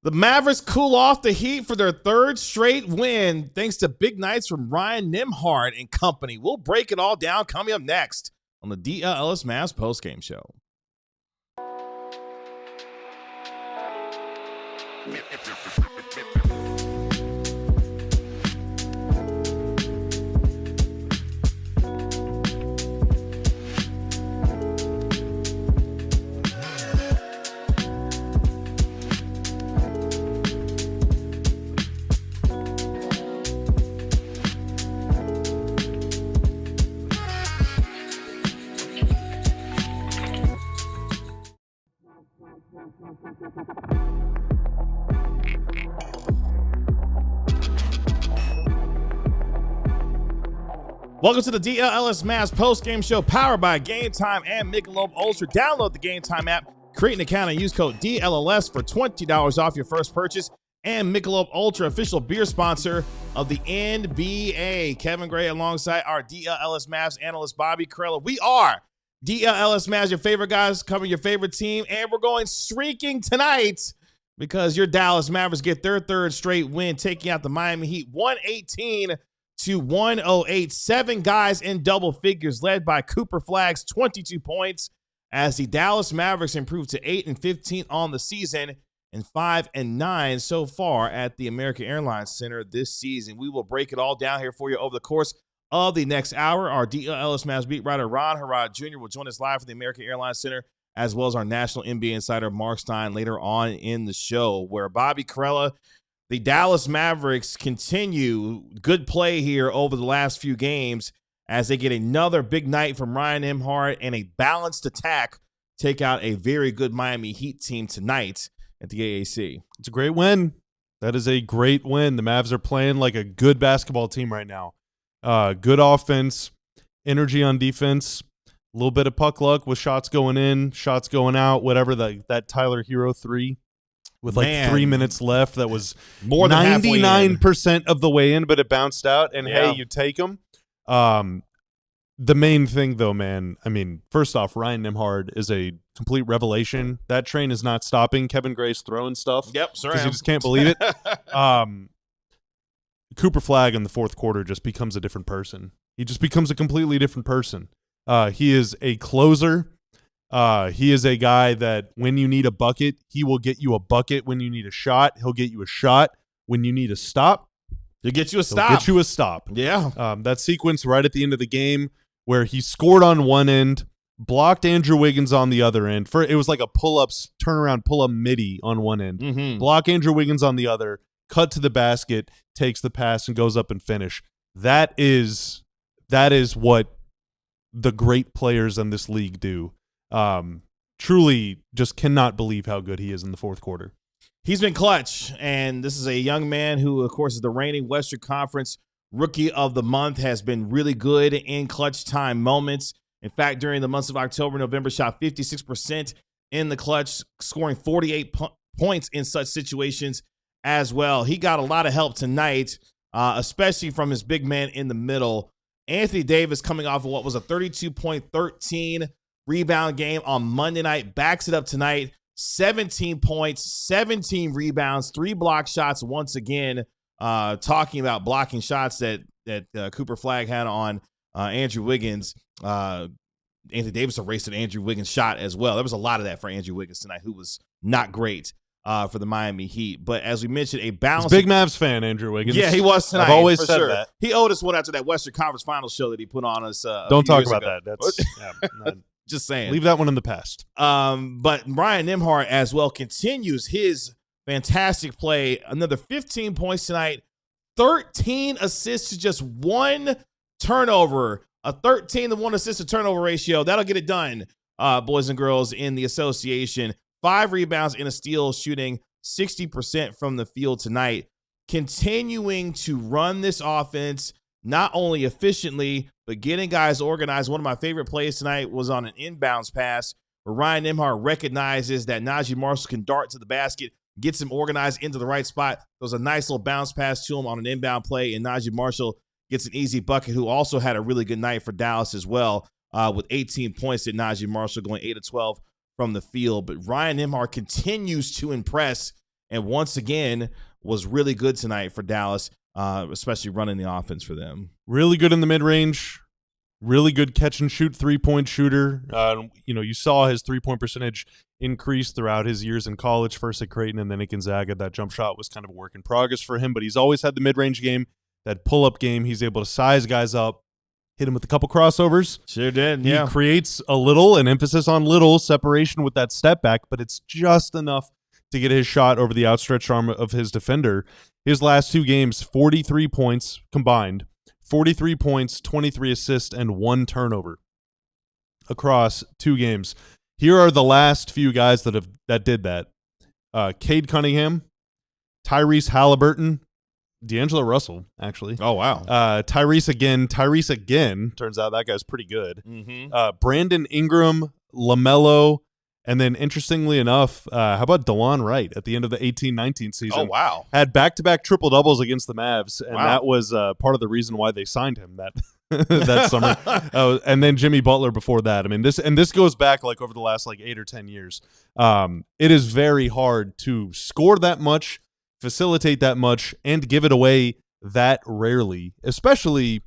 The Mavericks cool off the heat for their third straight win thanks to big nights from Ryan Nembhard and company. We'll break it all down coming up next on the DLLS Mavs postgame show. Welcome to the DLLS Mavs post-game show powered by Game Time and Michelob Ultra. Download the Game Time app, create an account, and use code DLLS for $20 off your first purchase. And Michelob Ultra, official beer sponsor of the NBA. Kevin Gray alongside our DLLS Mavs analyst Bobby Kel'el. We are DLLS Mavs, your favorite guys covering your favorite team, and we're going streaking tonight because your Dallas Mavericks get their third straight win, taking out the Miami Heat 118-108. 7 guys in double figures, led by cooperflagg's 22 points, as the Dallas Mavericks improved to 8-15 on the season and 5-9 so far at the American Airlines Center this season. We will break it all down here for you over the course of the next hour. Our DLLS Mavs beat writer Harrod Jr. will join us live from the American Airlines Center, as well as our national NBA insider Marc Stein later on in the show, where Bobby Kel'el, the Dallas Mavericks continue good play here over the last few games as they get another big night from Ryan Nembhard and a balanced attack take out a very good Miami Heat team tonight at the AAC. It's a great win. That is a great win. The Mavs are playing like a good basketball team right now. Good offense, energy on defense, a little bit of puck luck with shots going in, shots going out, whatever, that Tyler Herro 3. With like 3 minutes left, that was more than 99% of the way in, but it bounced out. And hey, you take them. The main thing, though, man, I mean, first off, Ryan Nembhard is a complete revelation. That train is not stopping. Kevin Gray's throwing stuff. Yep, sure. Because you just can't believe it. Cooper Flagg in the fourth quarter just becomes a different person. He just becomes a completely different person. He is a closer. He is a guy that when you need a bucket, he will get you a bucket. When you need a shot, he'll get you a shot. When you need a stop, he'll get you a stop. He'll get you a stop. Yeah. That sequence right at the end of the game where he scored on one end, blocked Andrew Wiggins on the other end. It was like a turnaround pull-up midi on one end. Mm-hmm. Block Andrew Wiggins on the other, cut to the basket, takes the pass, and goes up and finish. That is what the great players in this league do. Truly just cannot believe how good he is in the fourth quarter. He's been clutch, and this is a young man who, of course, is the reigning Western Conference Rookie of the Month, has been really good in clutch time moments. In fact, during the months of October and November, shot 56% in the clutch, scoring 48 points in such situations as well. He got a lot of help tonight, especially from his big man in the middle. Anthony Davis, coming off of what was a 32-point, 13 rebound game on Monday night, backs it up tonight. 17 points, 17 rebounds, 3 block shots once again. Talking about blocking shots that Cooper Flagg had on Andrew Wiggins. Anthony Davis erased an Andrew Wiggins shot as well. There was a lot of that for Andrew Wiggins tonight, who was not great for the Miami Heat. But as we mentioned, a balance. Big Mavs fan, Andrew Wiggins. Yeah, he was tonight. I've always said that. He owed us one after that Western Conference Finals show that he put on us. Don't talk about that. That's just saying. Leave that one in the past. But Ryan Nembhard as well continues his fantastic play. Another 15 points tonight, 13 assists to just 1 turnover. A 13-to-1 assist-to-turnover ratio. That'll get it done, boys and girls, in the association. 5 rebounds and a steal, shooting 60% from the field tonight. Continuing to run this offense, not only efficiently, but getting guys organized. One of my favorite plays tonight was on an inbounds pass where Ryan Nembhard recognizes that Naji Marshall can dart to the basket, gets him organized into the right spot. There was a nice little bounce pass to him on an inbound play, and Naji Marshall gets an easy bucket, who also had a really good night for Dallas as well, with 18 points at Naji Marshall, going 8 of 12 from the field. But Ryan Nembhard continues to impress and once again was really good tonight for Dallas, especially running the offense for them. Really good in the mid-range. Really good catch-and-shoot three-point shooter. You saw his three-point percentage increase throughout his years in college, first at Creighton and then at Gonzaga. That jump shot was kind of a work in progress for him, but he's always had the mid-range game, that pull-up game. He's able to size guys up, hit him with a couple crossovers. Sure did, yeah. He creates an emphasis on little separation with that step back, but it's just enough to get his shot over the outstretched arm of his defender. His last 2 games, 43 points combined. 43 points, 23 assists, and 1 turnover across 2 games. Here are the last few guys that did that. Cade Cunningham, Tyrese Halliburton, D'Angelo Russell, actually. Oh, wow. Tyrese again. Turns out that guy's pretty good. Mm-hmm. Brandon Ingram, LaMelo, and then interestingly enough, how about DeLon Wright at the end of the 18-19 season? Oh, wow. Had back-to-back triple-doubles against the Mavs, and Wow. that was part of the reason why they signed him that summer. And then Jimmy Butler before that. I mean, this goes back like over the last 8 or 10 years. It is very hard to score that much, facilitate that much, and give it away that rarely, especially,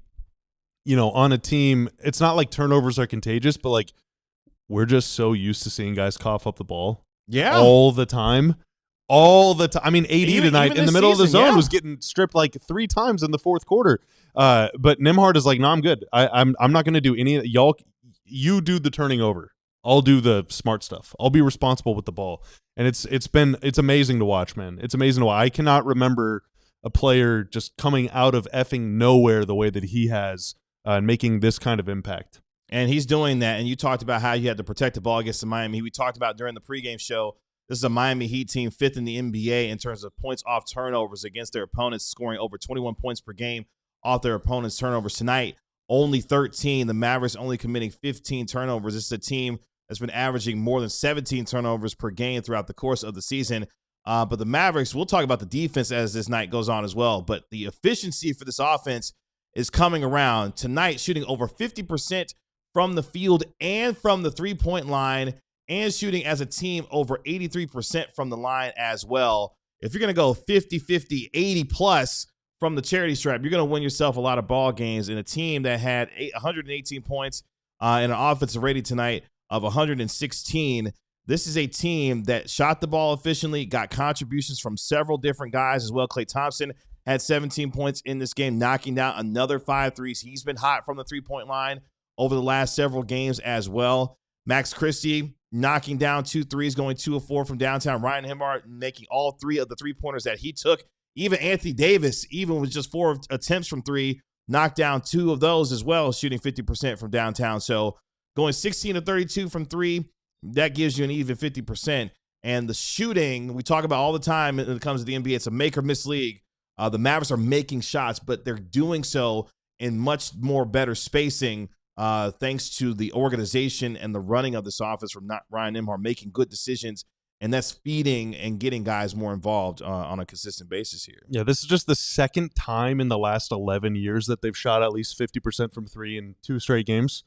on a team. It's not like turnovers are contagious, but we're just so used to seeing guys cough up the ball. Yeah. All the time. I mean, AD tonight even in the this middle of the season, zone yeah. was getting stripped 3 times in the fourth quarter. But Nembhard is no, I'm good. I'm not going to do any of y'all. You do the turning over. I'll do the smart stuff. I'll be responsible with the ball. And it's amazing to watch, man. It's amazing to watch. I cannot remember a player just coming out of effing nowhere the way that he has and making this kind of impact. And he's doing that. And you talked about how you had to protect the ball against the Miami. We talked about during the pregame show, this is a Miami Heat team 5th in the NBA in terms of points off turnovers against their opponents, scoring over 21 points per game off their opponents' turnovers. Tonight, only 13. The Mavericks only committing 15 turnovers. This is a team that's been averaging more than 17 turnovers per game throughout the course of the season. But the Mavericks, we'll talk about the defense as this night goes on as well. But the efficiency for this offense is coming around. Tonight, shooting over 50% from the field and from the three-point line, and shooting as a team over 83% from the line as well. If you're going to go 50-50, 80-plus from the charity stripe, you're going to win yourself a lot of ball games. In a team that had 118 points and an offensive rating tonight of 116, this is a team that shot the ball efficiently, got contributions from several different guys as well. Klay Thompson had 17 points in this game, knocking down another 5 threes. He's been hot from the three-point line over the last several games as well. Max Christie knocking down 2 threes, going 2 of 4 from downtown. Ryan Nembhard making all 3 of the three-pointers that he took. Even Anthony Davis, even with just 4 attempts from 3, knocked down 2 of those as well, shooting 50% from downtown. So going 16 of 32 from 3, that gives you an even 50%. And the shooting, we talk about all the time when it comes to the NBA, it's a make or miss league. The Mavericks are making shots, but they're doing so in much more better spacing, thanks to the organization and the running of this offense from Ryan Nembhard making good decisions, and that's feeding and getting guys more involved on a consistent basis here. Yeah, this is just the second time in the last 11 years that they've shot at least 50% from 3 in 2 straight games,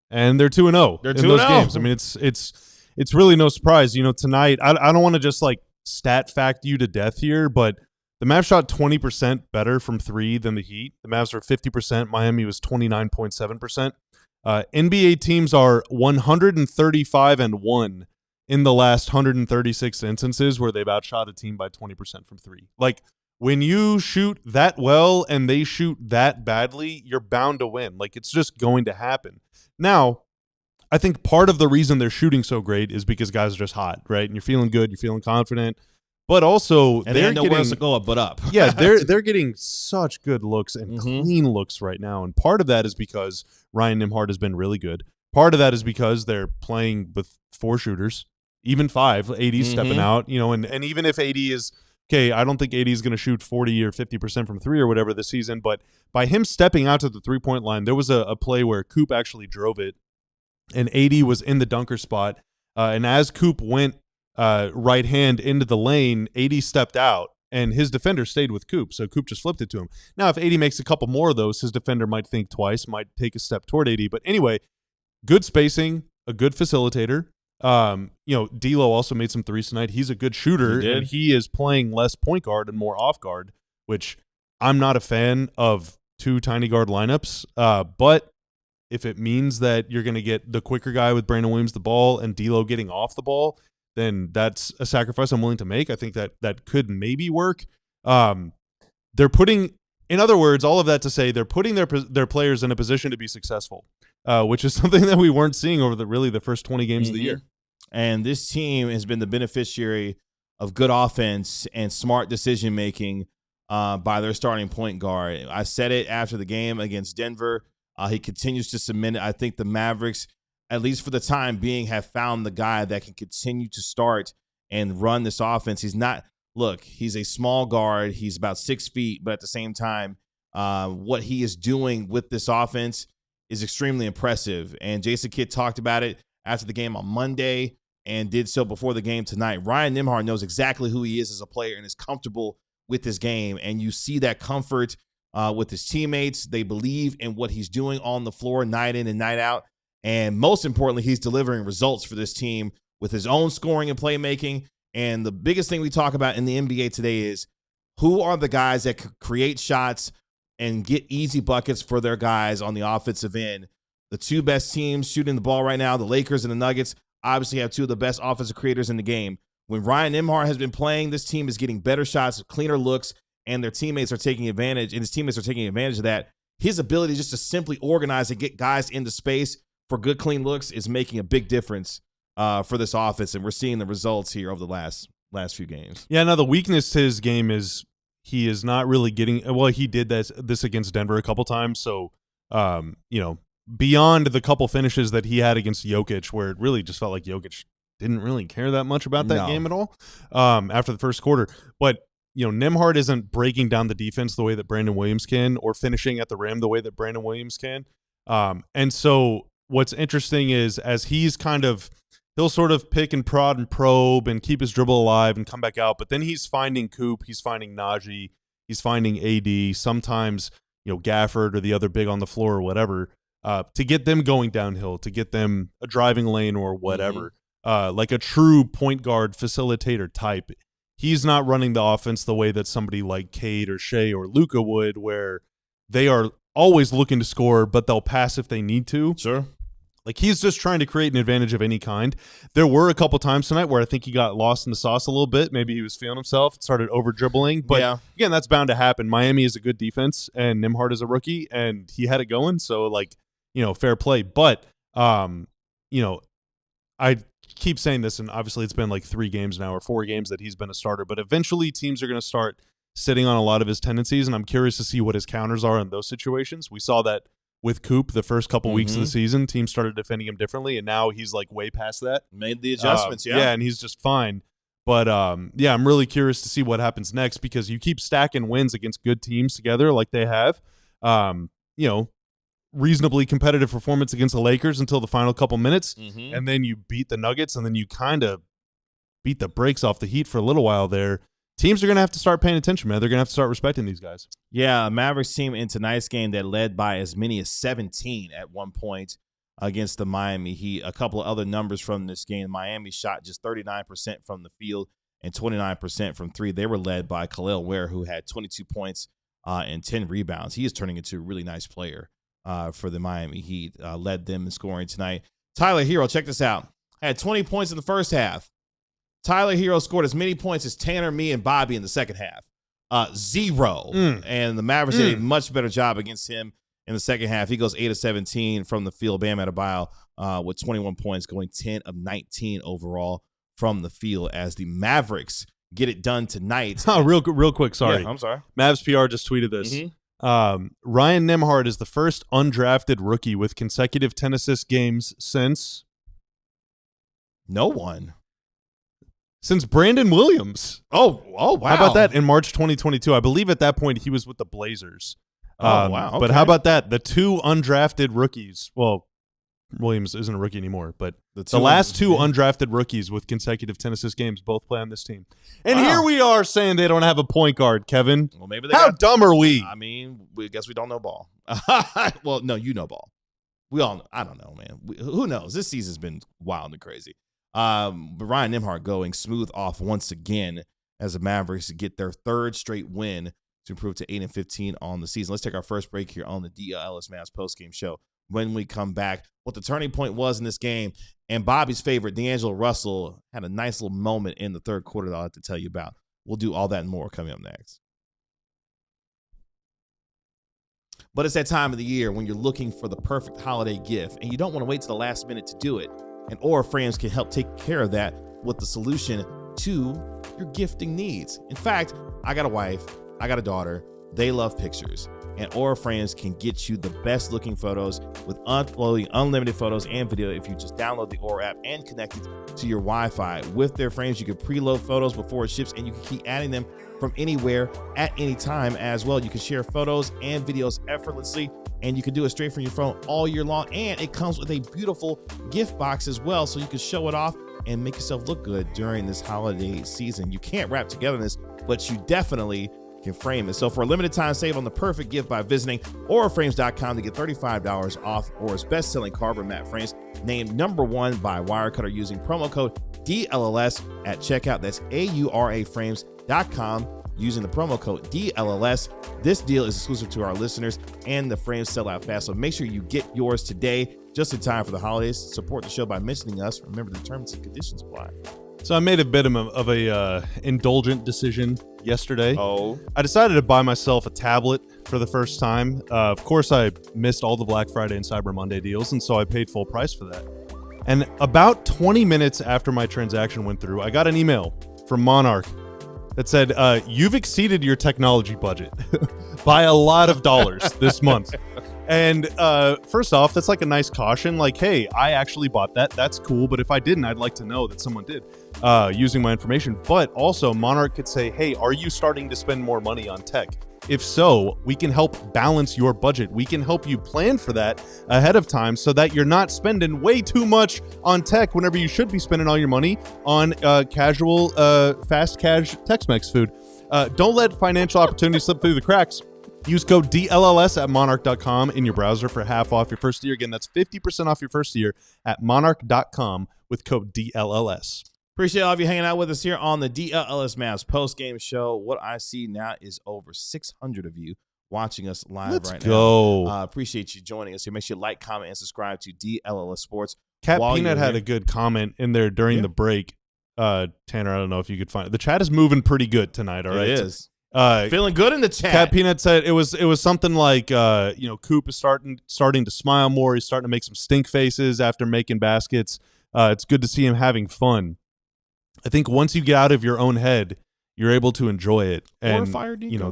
and they're 2-0 in those games. I mean, it's really no surprise. Tonight, I don't want to just stat fact you to death here, but the Mavs shot 20% better from 3 than the Heat. The Mavs were 50%. Miami was 29.7%. NBA teams are 135-1 in the last 136 instances where they've outshot a team by 20% from 3. When you shoot that well and they shoot that badly, you're bound to win. It's just going to happen. Now, I think part of the reason they're shooting so great is because guys are just hot, right? And you're feeling good, you're feeling confident. But also, and they're nowhere else to go but up. Yeah, they're getting such good looks and clean looks right now. And part of that is because Ryan Nembhard has been really good. Part of that is because they're playing with 4 shooters, even 5. AD's stepping out, and even if AD is, okay, I don't think AD is going to shoot 40 or 50% from 3 or whatever this season, but by him stepping out to the three-point line, there was a play where Coop actually drove it, and AD was in the dunker spot. And as Coop went right hand into the lane, AD stepped out, and his defender stayed with Coop, so Coop just flipped it to him. Now, if AD makes a couple more of those, his defender might think twice, might take a step toward AD. But anyway, good spacing, a good facilitator. D'Lo also made some threes tonight. He's a good shooter, and he is playing less point guard and more off guard, which I'm not a fan of 2 tiny guard lineups. But if it means that you're going to get the quicker guy with Brandon Williams the ball and D'Lo getting off the ball, then that's a sacrifice I'm willing to make. I think that could maybe work. They're putting, in other words, all of that to say they're putting their players in a position to be successful, which is something that we weren't seeing over the first 20 games of the year. And this team has been the beneficiary of good offense and smart decision making by their starting point guard. I said it after the game against Denver. He continues to cement it. I think the Mavericks, at least for the time being, have found the guy that can continue to start and run this offense. He's a small guard. He's about 6 feet, but at the same time, what he is doing with this offense is extremely impressive. And Jason Kidd talked about it after the game on Monday and did so before the game tonight. Ryan Nembhard knows exactly who he is as a player and is comfortable with this game. And you see that comfort with his teammates. They believe in what he's doing on the floor night in and night out. And most importantly, he's delivering results for this team with his own scoring and playmaking. And the biggest thing we talk about in the NBA today is who are the guys that could create shots and get easy buckets for their guys on the offensive end. The 2 best teams shooting the ball right now, the Lakers and the Nuggets, obviously have 2 of the best offensive creators in the game. When Ryan Nembhard has been playing, this team is getting better shots, cleaner looks, and their teammates are taking advantage, and his teammates are taking advantage of that. His ability just to simply organize and get guys into space for good, clean looks is making a big difference for this offense, and we're seeing the results here over the last few games. Yeah, now the weakness to his game is he is not really getting – well, he did this against Denver a couple times, so, beyond the couple finishes that he had against Jokic, where it really just felt like Jokic didn't really care that much about that game at all after the first quarter. But, Nembhard isn't breaking down the defense the way that Brandon Williams can or finishing at the rim the way that Brandon Williams can. And so what's interesting is as he's he'll sort of pick and prod and probe and keep his dribble alive and come back out. But then he's finding Coop, he's finding Najee, he's finding AD, sometimes, Gafford or the other big on the floor or whatever, to get them going downhill, to get them a driving lane or whatever, like a true point guard facilitator type. He's not running the offense the way that somebody like Cade or Shea or Luka would, where they are always looking to score, but they'll pass if they need to. Sure. Like, he's just trying to create an advantage of any kind. There were a couple times tonight where I think he got lost in the sauce a little bit. Maybe he was feeling himself, started over-dribbling. But, again, that's bound to happen. Miami is a good defense, and Nembhard is a rookie, and he had it going. So, fair play. But, I keep saying this, and obviously it's been 3 games now or 4 games that he's been a starter. But eventually teams are going to start sitting on a lot of his tendencies, and I'm curious to see what his counters are in those situations. We saw that with Coop the first couple weeks of the season. Teams started defending him differently, and now he's way past that. Made the adjustments, Yeah, and he's just fine. But, I'm really curious to see what happens next because you keep stacking wins against good teams together like they have. Reasonably competitive performance against the Lakers until the final couple minutes, and then you beat the Nuggets, and then you kind of beat the brakes off the Heat for a little while there. Teams are going to have to start paying attention, man. They're going to have to start respecting these guys. Yeah, a Mavericks team in tonight's game that led by as many as 17 at one point against the Miami Heat. A couple of other numbers from this game. Miami shot just 39% from the field and 29% from 3. They were led by Kel'el Ware, who had 22 points and 10 rebounds. He is turning into a really nice player for the Miami Heat. Led them in scoring tonight. Tyler Herro, check this out. Had 20 points in the first half. Tyler Herro scored as many points as Tanner, me, and Bobby in the second half. 0. And the Mavericks did a much better job against him in the second half. He goes 8 of 17 from the field. Bam Adebayo with 21 points, going 10 of 19 overall from the field as the Mavericks get it done tonight. Oh, real quick, sorry. Yeah, I'm sorry. Mavs PR just tweeted this. Ryan Nembhard is the first undrafted rookie with consecutive 10 assist games since no one. Since Brandon Williams. Oh, wow. How about that in March 2022? I believe at that point he was with the Blazers. Wow. Okay. But how about that? The 2 undrafted rookies. Well, Williams isn't a rookie anymore, but the last 2 undrafted rookies with consecutive 10 assist games both play on this team. And here we are saying they don't have a point guard, Kevin. Well, maybe how dumb are we? I mean, we guess we don't know ball. Well, no, you know ball. We all know. I don't know, man. Who knows? This season's been wild and crazy. But Ryan Nembhard going smooth off once again as the Mavericks get their third straight win to improve to 8-15 on the season. Let's take our first break here on the DLLS Mavs postgame show. When we come back, what the turning point was in this game, and Bobby's favorite, D'Angelo Russell, had a nice little moment in the third quarter that I'll have to tell you about. We'll do all that and more coming up next. But it's that time of the year when you're looking for the perfect holiday gift, and you don't want to wait till the last minute to do it. And Aura Frames can help take care of that with the solution to your gifting needs. In fact, I got a wife, I got a daughter, they love pictures. And Aura Frames can get you the best looking photos with uploading unlimited photos and video if you just download the Aura app and connect it to your Wi-Fi. With their frames, you can preload photos before it ships, and you can keep adding them from anywhere at any time as well. You can share photos and videos effortlessly, and you can do it straight from your phone all year long. And it comes with a beautiful gift box as well, so you can show it off and make yourself look good during this holiday season. You can't wrap togetherness, but you definitely can frame it. So for a limited time, save on the perfect gift by visiting auraframes.com to get $35 off Aura's best-selling carbon matte frames, named #1 by Wirecutter, using promo code DLLS at checkout. That's auraframes.com using the promo code DLLS. This deal is exclusive to our listeners, and the frames sell out fast, so make sure you get yours today, just in time for the holidays. Support the show by mentioning us. Remember, the terms and conditions apply. So I made a bit of a indulgent decision yesterday. Oh. I decided to buy myself a tablet for the first time. Of course, I missed all the Black Friday and Cyber Monday deals, and so I paid full price for that. And about 20 minutes after my transaction went through, I got an email from Monarch that said, you've exceeded your technology budget by a lot of dollars this month. And first off, that's like a nice caution. Like, hey, I actually bought that. That's cool. But if I didn't, I'd like to know that someone did using my information. But also, Monarch could say, hey, are you starting to spend more money on tech? If so, we can help balance your budget. We can help you plan for that ahead of time so that you're not spending way too much on tech whenever you should be spending all your money on casual, fast cash Tex-Mex food. Don't let financial opportunities slip through the cracks. Use code DLLS at monarch.com in your browser for half off your first year. Again, that's 50% off your first year at monarch.com with code DLLS. Appreciate all of you hanging out with us here on the DLLS Mavs post-game show. What I see now is over 600 of you watching us live Let's right go. now. Appreciate you joining us here. Make sure you like, comment, and subscribe to DLLS Sports. Cat Peanut had a good comment in there during the break. Tanner, I don't know if you could find it. The chat is moving pretty good tonight, all right? It is. Feeling good in the chat. Cat Peanut said it was something like Coop is starting to smile more. He's starting to make some stink faces after making baskets. It's good to see him having fun. I think once you get out of your own head, you're able to enjoy it. And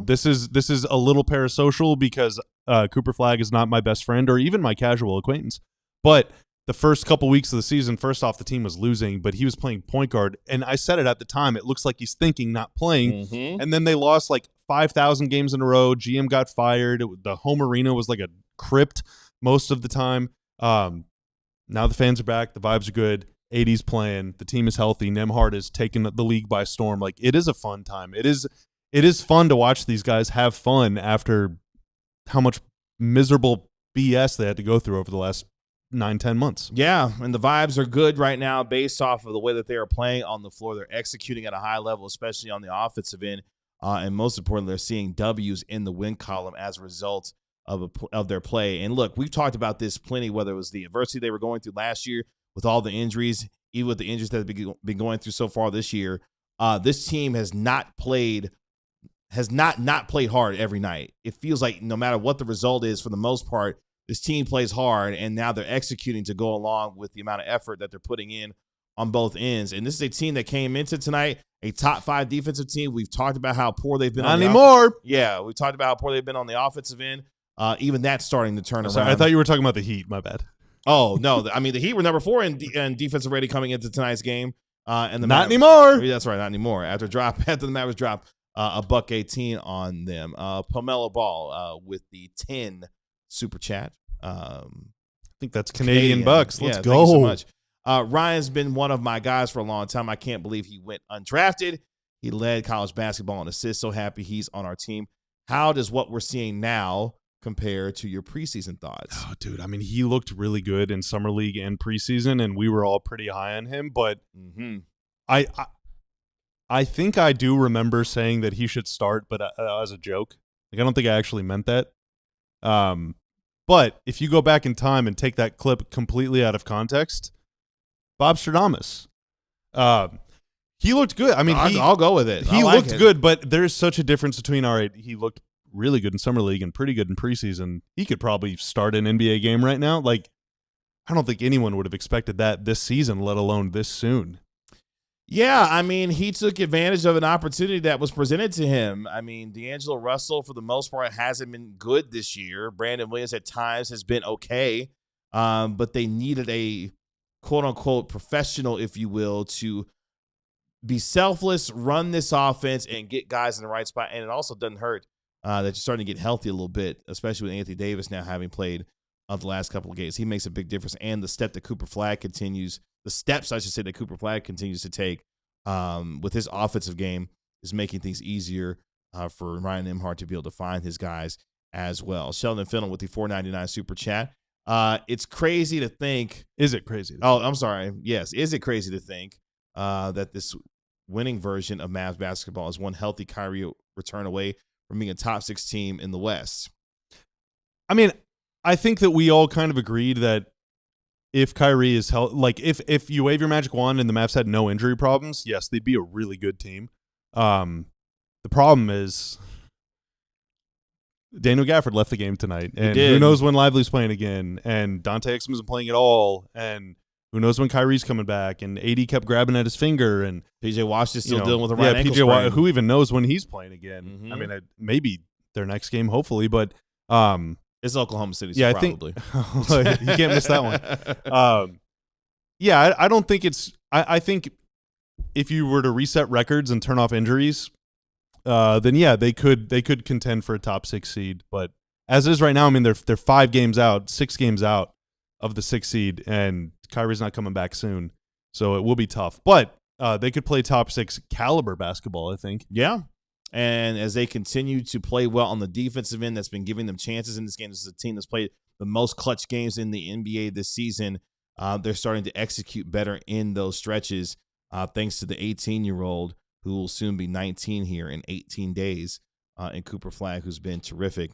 this is a little parasocial because Cooper Flagg is not my best friend or even my casual acquaintance. But the first couple weeks of the season, first off, the team was losing, but he was playing point guard. And I said it at the time, it looks like he's thinking, not playing. Mm-hmm. And then they lost like 5,000 games in a row. GM got fired. The home arena was like a crypt most of the time. Now the fans are back. The vibes are good. 80's playing. The team is healthy. Nembhard is taking the league by storm. Like, it is a fun time. It is fun to watch these guys have fun after how much miserable BS they had to go through over the last 9-10 months. Yeah, and the vibes are good right now based off of the way that they are playing on the floor. They're executing at a high level, especially on the offensive end, and most importantly, they're seeing W's in the win column as a result of their play. And look, we've talked about this plenty, whether it was the adversity they were going through last year with all the injuries, even with the injuries that have been going through so far this year. This team has not played hard every night. It feels like no matter what the result is, for the most part, this team plays hard, and now they're executing to go along with the amount of effort that they're putting in on both ends. And this is a team that came into tonight a top 5 defensive team. We've talked about how poor they've been. Not anymore. Yeah, we've talked about how poor they've been on the offensive end. Even that's starting to turn around. Sorry, I thought you were talking about the Heat. My bad. Oh, no. I mean, the Heat were number 4 in defensive rating coming into tonight's game. And the Not anymore. That's right, not anymore. After the Mavericks drop a $118 on them. Pomelo Ball with the 10 super chat. I think that's Canadian bucks. Let's go. Thank you so much. Ryan's been one of my guys for a long time. I can't believe he went undrafted. He led college basketball in assists. So happy he's on our team. How does what we're seeing now compare to your preseason thoughts? Oh, dude, I mean, he looked really good in summer league and preseason, and we were all pretty high on him. But I think I do remember saying that he should start, but as a joke. Like, I don't think I actually meant that. But if you go back in time and take that clip completely out of context, Bob Stradamus, he looked good. I mean, I'll go with it. He looked good, but there's such a difference between, all right, he looked really good in summer league and pretty good in preseason. He could probably start an NBA game right now. Like, I don't think anyone would have expected that this season, let alone this soon. Yeah, I mean, he took advantage of an opportunity that was presented to him. I mean, D'Angelo Russell, for the most part, hasn't been good this year. Brandon Williams at times has been okay, but they needed a quote-unquote professional, if you will, to be selfless, run this offense, and get guys in the right spot. And it also doesn't hurt that you're starting to get healthy a little bit, especially with Anthony Davis now having played the last couple of games. He makes a big difference. And the step that Cooper Flagg continues – the steps, I should say, that Cooper Flagg continues to take with his offensive game is making things easier for Ryan Nembhard to be able to find his guys as well. Sheldon Fennell with the $4.99 super chat. It's crazy to think. Is it crazy? I'm sorry. Yes. Is it crazy to think that this winning version of Mavs basketball is one healthy Kyrie return away from being a top 6 team in the West? I mean, I think that we all kind of agreed that if Kyrie is like if you wave your magic wand and the Mavs had no injury problems, yes, they'd be a really good team. The problem is Daniel Gafford left the game tonight, and who knows when Lively's playing again, and Dante Exum isn't playing at all, and who knows when Kyrie's coming back, and AD kept grabbing at his finger, and PJ Washington's still dealing with a right ankle sprain. Who even knows when he's playing again? Mm-hmm. I mean, maybe their next game, hopefully, but it's Oklahoma City, so probably. You can't miss that one. I don't think it's – I think if you were to reset records and turn off injuries, then, yeah, they could contend for a top 6 seed. But as it is right now, I mean, they're 5 games out, 6 games out of the 6th seed, and Kyrie's not coming back soon. So it will be tough. But they could play top 6 caliber basketball, I think. Yeah. And as they continue to play well on the defensive end, that's been giving them chances in this game. This is a team that's played the most clutch games in the NBA this season. They're starting to execute better in those stretches, thanks to the 18-year-old who will soon be 19 here in 18 days, and Cooper Flagg, who's been terrific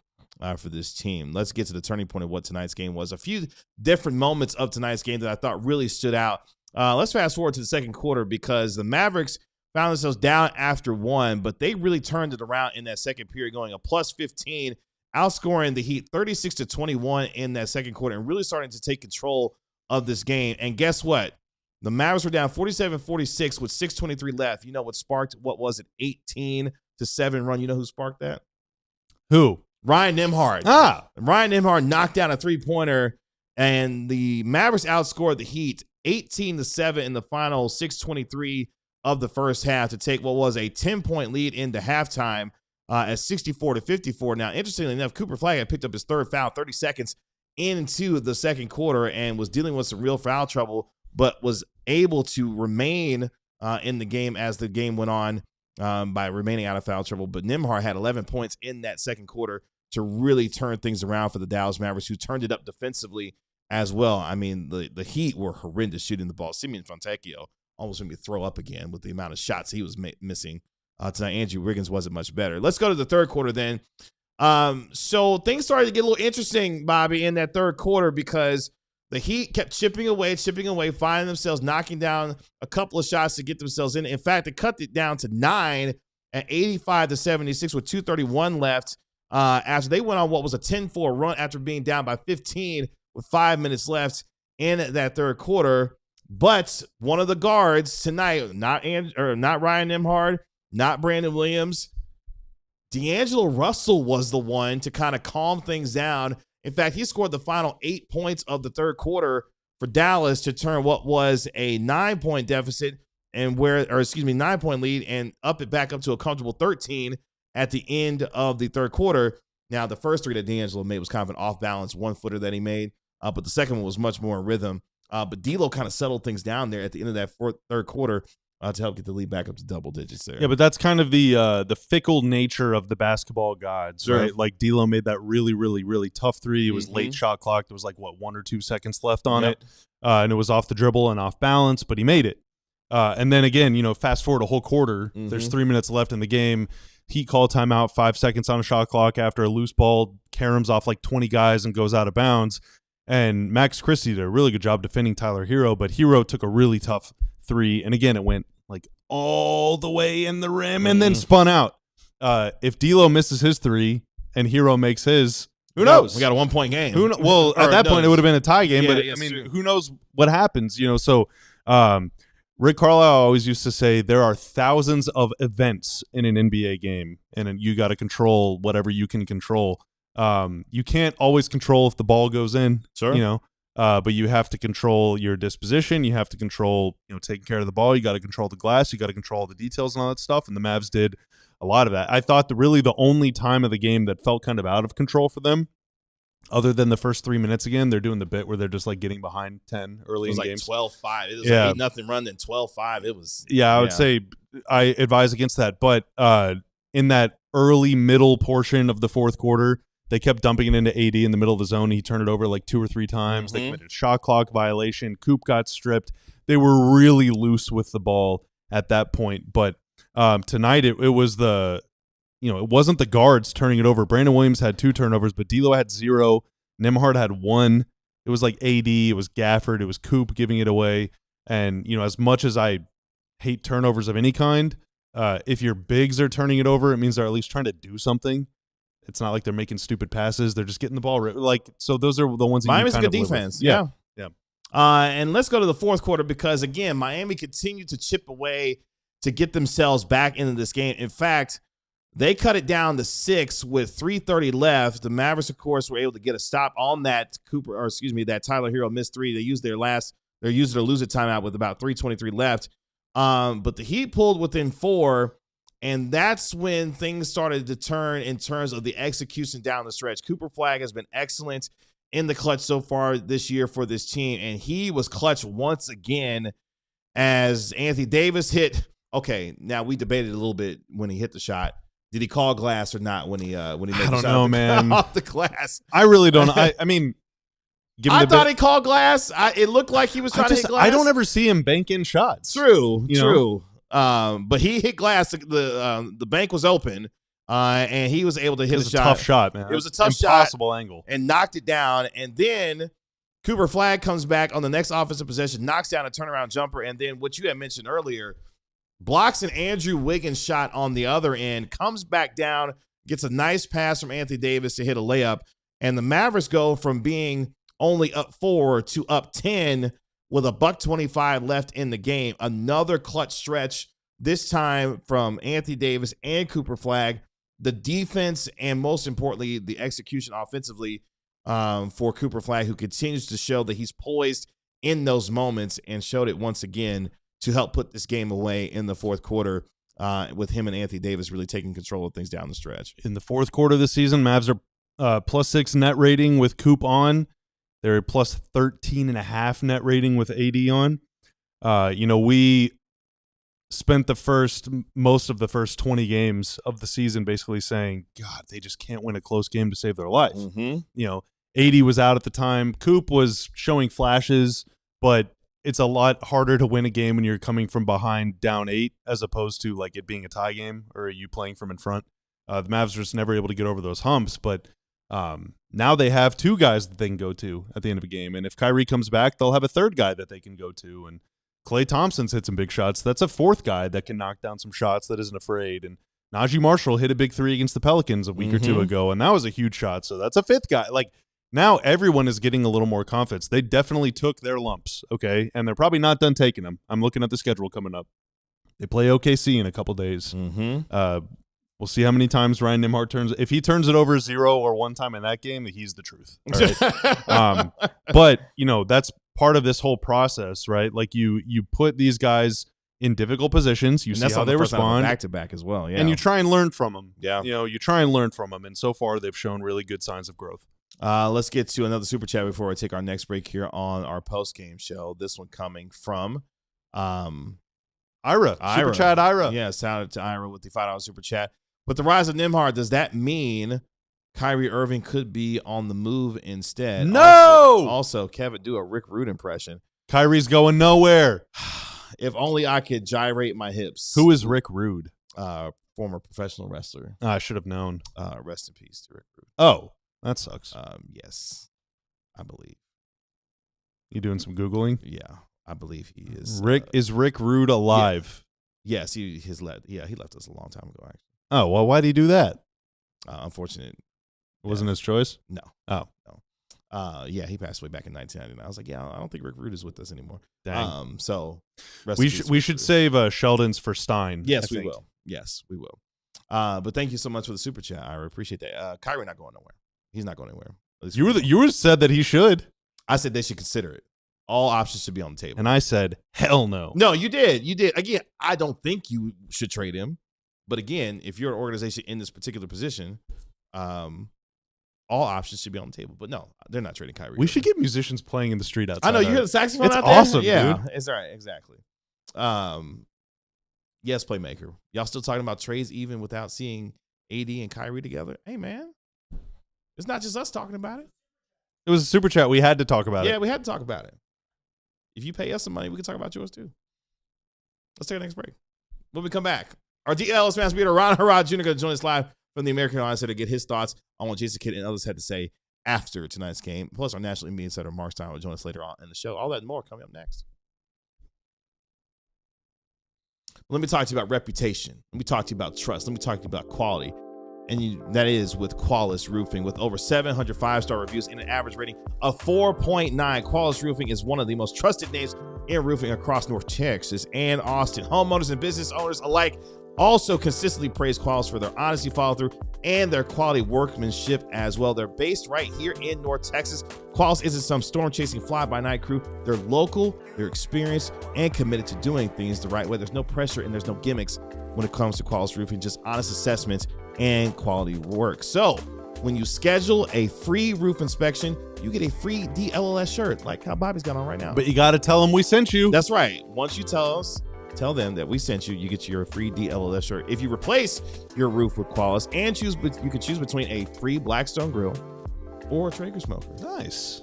for this team. Let's get to the turning point of what tonight's game was. A few different moments of tonight's game that I thought really stood out. Let's fast forward to the second quarter because the Mavericks found themselves down after 1, but they really turned it around in that second period, going a plus 15, outscoring the Heat 36-21 in that second quarter and really starting to take control of this game. And guess what? The Mavericks were down 47-46 with 6:23 left. You know what sparked, what was it, 18-7 run? You know who sparked that? Who? Ryan Nembhard. Ryan Nembhard knocked down a three-pointer, and the Mavericks outscored the Heat 18-7 in the final 6:23 of the first half to take what was a 10-point lead into halftime at 64-54. Now, interestingly enough, Cooper Flagg had picked up his third foul 30 seconds into the second quarter and was dealing with some real foul trouble, but was able to remain in the game as the game went on by remaining out of foul trouble. But Nembhard had 11 points in that second quarter to really turn things around for the Dallas Mavericks, who turned it up defensively as well. I mean, the Heat were horrendous shooting the ball. Simeon Fontecchio almost made me throw up again with the amount of shots he was missing tonight. Andrew Wiggins wasn't much better. Let's go to the third quarter then. So things started to get a little interesting, Bobby, in that third quarter because the Heat kept chipping away, finding themselves knocking down a couple of shots to get themselves in. In fact, they cut it down to 9 at 85-76 with 2:31 left after they went on what was a 10-4 run after being down by 15 with 5 minutes left in that third quarter. But one of the guards tonight, not Ryan Nembhard, not Brandon Williams, D'Angelo Russell was the one to kind of calm things down. In fact, he scored the final 8 points of the third quarter for Dallas to turn what was a 9-point deficit and 9-point lead and up it back up to a comfortable 13 at the end of the third quarter. Now, the first three that D'Angelo made was kind of an off-balance one-footer that he made, but the second one was much more in rhythm. But D'Lo kind of settled things down there at the end of that third quarter to help get the lead back up to double digits there. Yeah, but that's kind of the fickle nature of the basketball gods, Sure. right? Like D'Lo made that really, really, really tough three. It was late shot clock. There was like, 1 or 2 seconds left on it. And it was off the dribble and off balance, but he made it. And then again, fast forward a whole quarter. There's 3 minutes left in the game. Heat call timeout, 5 seconds on a shot clock after a loose ball caroms off like 20 guys and goes out of bounds. And Max Christie did a really good job defending Tyler Herro, but Herro took a really tough three. And again, it went like all the way in the rim and then spun out. If D'Lo misses his three and Herro makes his, who knows? We got a 1-point game. Well, at that point, it would have been a tie game, but I mean, true. Who knows what happens, So Rick Carlisle always used to say there are thousands of events in an NBA game, and you got to control whatever you can control. You can't always control if the ball goes in, Sure. But you have to control your disposition. You have to control, taking care of the ball. You got to control the glass. You got to control all the details and all that stuff. And the Mavs did a lot of that. I thought really the only time of the game that felt kind of out of control for them, other than the first 3 minutes again, they're doing the bit where they're just like getting behind 10 early in games. It was like 12-5. It was like 8-0 run, then 12-5. It was. Yeah, I would say I advise against that. But in that early middle portion of the fourth quarter, they kept dumping it into AD in the middle of the zone. He turned it over like 2 or 3 times. They committed a shot clock violation. Coop got stripped. They were really loose with the ball at that point. But tonight it was it wasn't the guards turning it over. Brandon Williams had 2 turnovers, but D'Lo had 0. Nembhard had 1. It was like AD. It was Gafford. It was Coop giving it away. And, as much as I hate turnovers of any kind, if your bigs are turning it over, it means they're at least trying to do something. It's not like they're making stupid passes. They're just getting the ball. So those are the ones that Miami's you a good defense. Yeah. And let's go to the fourth quarter because, again, Miami continued to chip away to get themselves back into this game. In fact, they cut it down to 6 with 3:30 left. The Mavericks, of course, were able to get a stop on that that Tyler Herro missed three. They used their lose-it timeout with about 3:23 left. But the Heat pulled within 4. And that's when things started to turn in terms of the execution down the stretch. Cooper Flagg has been excellent in the clutch so far this year for this team, and he was clutch once again as Anthony Davis hit. Okay, now we debated a little bit when he hit the shot. Did he call glass or not when he made the shot? I don't know, man. Off the glass. I really don't. I mean, I thought he called glass. It looked like he was trying to hit glass. I don't ever see him bank in shots. True. But he hit glass. The bank was open, and he was able to hit a shot. It was a tough shot, man. It was a tough impossible angle, and knocked it down. And then Cooper Flagg comes back on the next offensive possession, knocks down a turnaround jumper, and then what you had mentioned earlier, blocks an Andrew Wiggins shot on the other end, comes back down, gets a nice pass from Anthony Davis to hit a layup, and the Mavericks go from being only up 4 to up 10. With $1:25 left in the game. Another clutch stretch, this time from Anthony Davis and Cooper Flagg. The defense and, most importantly, the execution offensively for Cooper Flagg, who continues to show that he's poised in those moments and showed it once again to help put this game away in the fourth quarter with him and Anthony Davis really taking control of things down the stretch. In the fourth quarter of the season, Mavs are +6 net rating with Coop on. They're plus 13.5 net rating with AD on. We spent most of the first 20 games of the season basically saying, God, they just can't win a close game to save their life. AD was out at the time. Coop was showing flashes, but it's a lot harder to win a game when you're coming from behind down 8 as opposed to like it being a tie game or you playing from in front. The Mavs are just never able to get over those humps, but now they have 2 guys that they can go to at the end of a game. And if Kyrie comes back, they'll have a 3rd guy that they can go to. And Klay Thompson's hit some big shots. That's a 4th guy that can knock down some shots that isn't afraid. And Najee Marshall hit a big 3 against the Pelicans a week or 2 ago, and that was a huge shot. So that's a 5th guy. Like, now everyone is getting a little more confidence. They definitely took their lumps, okay? And they're probably not done taking them. I'm looking at the schedule coming up. They play OKC in a couple days. We'll see how many times Ryan Nembhard turns. If he turns it over 0 or 1 time in that game, he's the truth. All right? But, that's part of this whole process, right? Like you put these guys in difficult positions. You see how they respond. Back-to-back as well, yeah. And you try and learn from them. Yeah. You try and learn from them. And so far, they've shown really good signs of growth. Let's get to another super chat before we take our next break here on our post-game show. This one coming from Ira. Super chat Ira. Yeah, shout out to Ira with the $5 super chat. With the rise of Nembhard, does that mean Kyrie Irving could be on the move instead? No! Also, Kevin, do a Rick Rude impression. Kyrie's going nowhere. If only I could gyrate my hips. Who is Rick Rude? Former professional wrestler. I should have known. Rest in peace to Rick Rude. Oh, that sucks. Yes, I believe. You doing some Googling? Yeah, I believe he is. Is Rick Rude alive? Yeah. Yes, he left us a long time ago, actually. Oh, well, why'd he do that? Unfortunate. It wasn't his choice? No. Oh. No. Yeah, he passed away back in 1999. I was like, yeah, I don't think Rick Rude is with us anymore. Dang. So we should save Sheldon's for Stein. Yes, we will. Yes, we will. But thank you so much for the super chat. I appreciate that. Kyrie not going nowhere. He's not going anywhere. You said that he should. I said they should consider it. All options should be on the table. And I said, hell no. No, you did. You did. Again, I don't think you should trade him. But again, if you're an organization in this particular position, all options should be on the table. But no, they're not trading Kyrie. We should get musicians playing in the street outside. I know, you hear the saxophone it's out there? Awesome, yeah, dude. it's all right. Exactly. Yes, playmaker. Y'all still talking about trades even without seeing AD and Kyrie together? Hey, man. It's not just us talking about it. It was a super chat. We had to talk about it. Yeah, we had to talk about it. If you pay us some money, we can talk about yours too. Let's take our next break. When we come back, our DLLS Mavs beater, Harrod Jr. going to join us live from the American Honest to get his thoughts on what Jason Kidd and others had to say after tonight's game. Plus, our national NBA insider, Marc Stein, will join us later on in the show. All that and more coming up next. Let me talk to you about reputation. Let me talk to you about trust. Let me talk to you about quality. And that is with Qualys Roofing. With over 700 5-star reviews and an average rating of 4.9, Qualys Roofing is one of the most trusted names in roofing across North Texas and Austin. Homeowners and business owners alike also consistently praise Qualys for their honesty, follow-through, and their quality workmanship as well. They're based right here in North Texas. Qualys isn't some storm-chasing fly-by-night crew. They're local, they're experienced, and committed to doing things the right way. There's no pressure and there's no gimmicks when it comes to Qualys Roofing, just honest assessments and quality work. So when you schedule a free roof inspection, you get a free DLLS shirt, like how Bobby's got on right now. But you got to tell them we sent you. That's right. Once you tell them that we sent you, you get your free DLLS shirt. If you replace your roof with Qualys and you can choose between a free Blackstone grill or a Traeger smoker. Nice.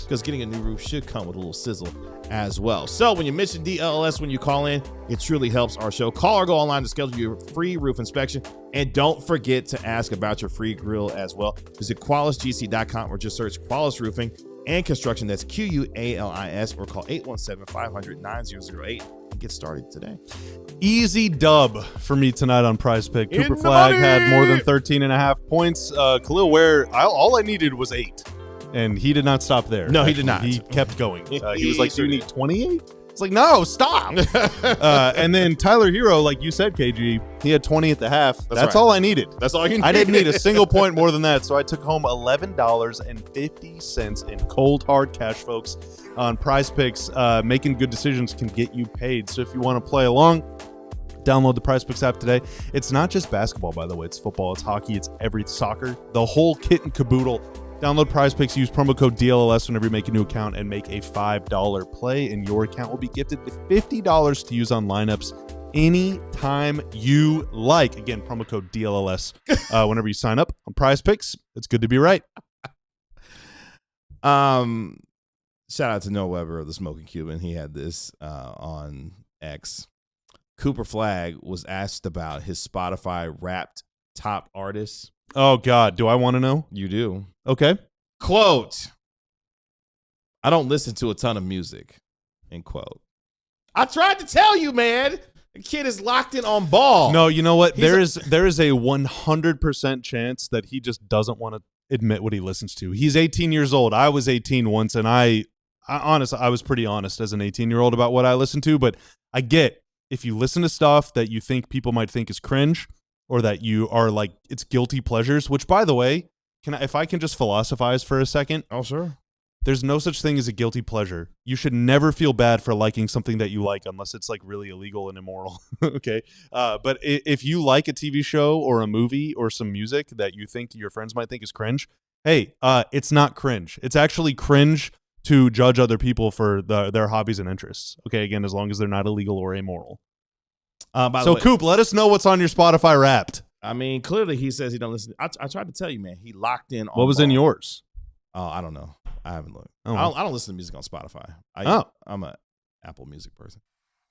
Because getting a new roof should come with a little sizzle as well. So when you mention DLLS when you call in, it truly helps our show. Call or go online to schedule your free roof inspection. And don't forget to ask about your free grill as well. Visit QualisGC.com or just search Qualis Roofing and Construction. That's QUALIS, or call 817-500-9008 and get started today. Easy dub for me tonight on Prize Pick. Cooper Flagg had more than 13.5 points. Kel'el Ware, all I needed was 8. And he did not stop there. No, he did not. He kept going. He was like, do you need 28? It's like, no, stop. And then Tyler Herro, like you said, KG, he had 20 at the half. That's right. all I needed. That's all you needed. I didn't need a single point more than that. So I took home $11.50 in cold, hard cash, folks, on Prize Picks. Making good decisions can get you paid. So if you want to play along, download the Prize Picks app today. It's not just basketball, by the way. It's football, it's hockey, it's soccer, the whole kit and caboodle. Download Prize Picks, use promo code DLLS whenever you make a new account, and make a $5 play, and your account will be gifted with $50 to use on lineups anytime you like. Again, promo code DLLS whenever you sign up on Prize Picks. It's good to be right. Shout out to Noah Weber of the Smoking Cuban. He had this on X. Cooper Flagg was asked about his Spotify Wrapped top artists. Oh, God. Do I want to know? You do. Okay. Quote, I don't listen to a ton of music. End quote. I tried to tell you, man. The kid is locked in on ball. No, you know what? There is a 100% chance that he just doesn't want to admit what he listens to. He's 18 years old. I was 18 once, and I was pretty honest as an 18-year-old about what I listened to, but I get if you listen to stuff that you think people might think is cringe, or that you are like, it's guilty pleasures, which, by the way, if I can just philosophize for a second. Oh, sure. There's no such thing as a guilty pleasure. You should never feel bad for liking something that you like unless it's like really illegal and immoral. Okay. But if you like a TV show or a movie or some music that you think your friends might think is cringe, hey, it's not cringe. It's actually cringe to judge other people for their hobbies and interests. Okay. Again, as long as they're not illegal or immoral. By the So, way, Coop, let us know what's on your Spotify Wrapped. I mean, clearly he says he don't listen. I tried to tell you, man. He locked in on What was in yours? Oh, I don't know. I haven't looked. Oh. I don't listen to music on Spotify. I'm a Apple Music person.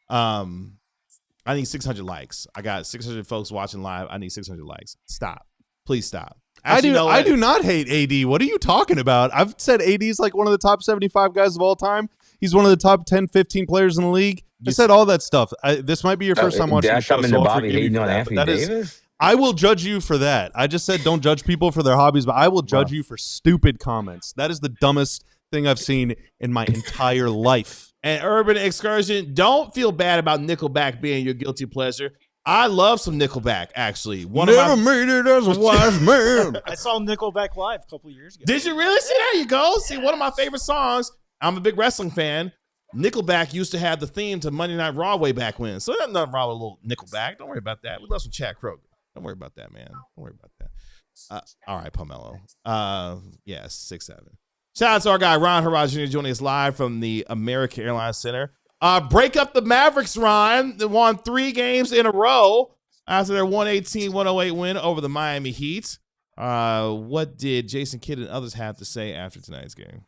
I need 600 likes. I got 600 folks watching live. I need 600 likes. Stop. Please stop. Actually, I do not hate AD. What are you talking about? I've said AD is like one of the top 75 guys of all time. He's one of the top 10, 15 players in the league. I said all that stuff. This might be your first time watching the show, so I'll forgive you for that. But that is, I will judge you for that. I just said don't judge people for their hobbies, but I will judge you for stupid comments. That is the dumbest thing I've seen in my entire life. And Urban Excursion, don't feel bad about Nickelback being your guilty pleasure. I love some Nickelback, actually. Never made it as a wise man. I saw Nickelback live a couple of years ago. Did you really? See, there you go. See, one of my favorite songs. I'm a big wrestling fan. Nickelback used to have the theme to Monday Night Raw way back when. So there's nothing wrong with a little Nickelback. Don't worry about that. We love some Chad Kroger. Don't worry about that, man. Don't worry about that. All right, Pomelo. Yes, 6'7". Shout out to our guy, Harrod Jr. joining us live from the American Airlines Center. Break up the Mavericks, Ryan. They won 3 games in a row after their 118-108 win over the Miami Heat. What did Jason Kidd and others have to say after tonight's game?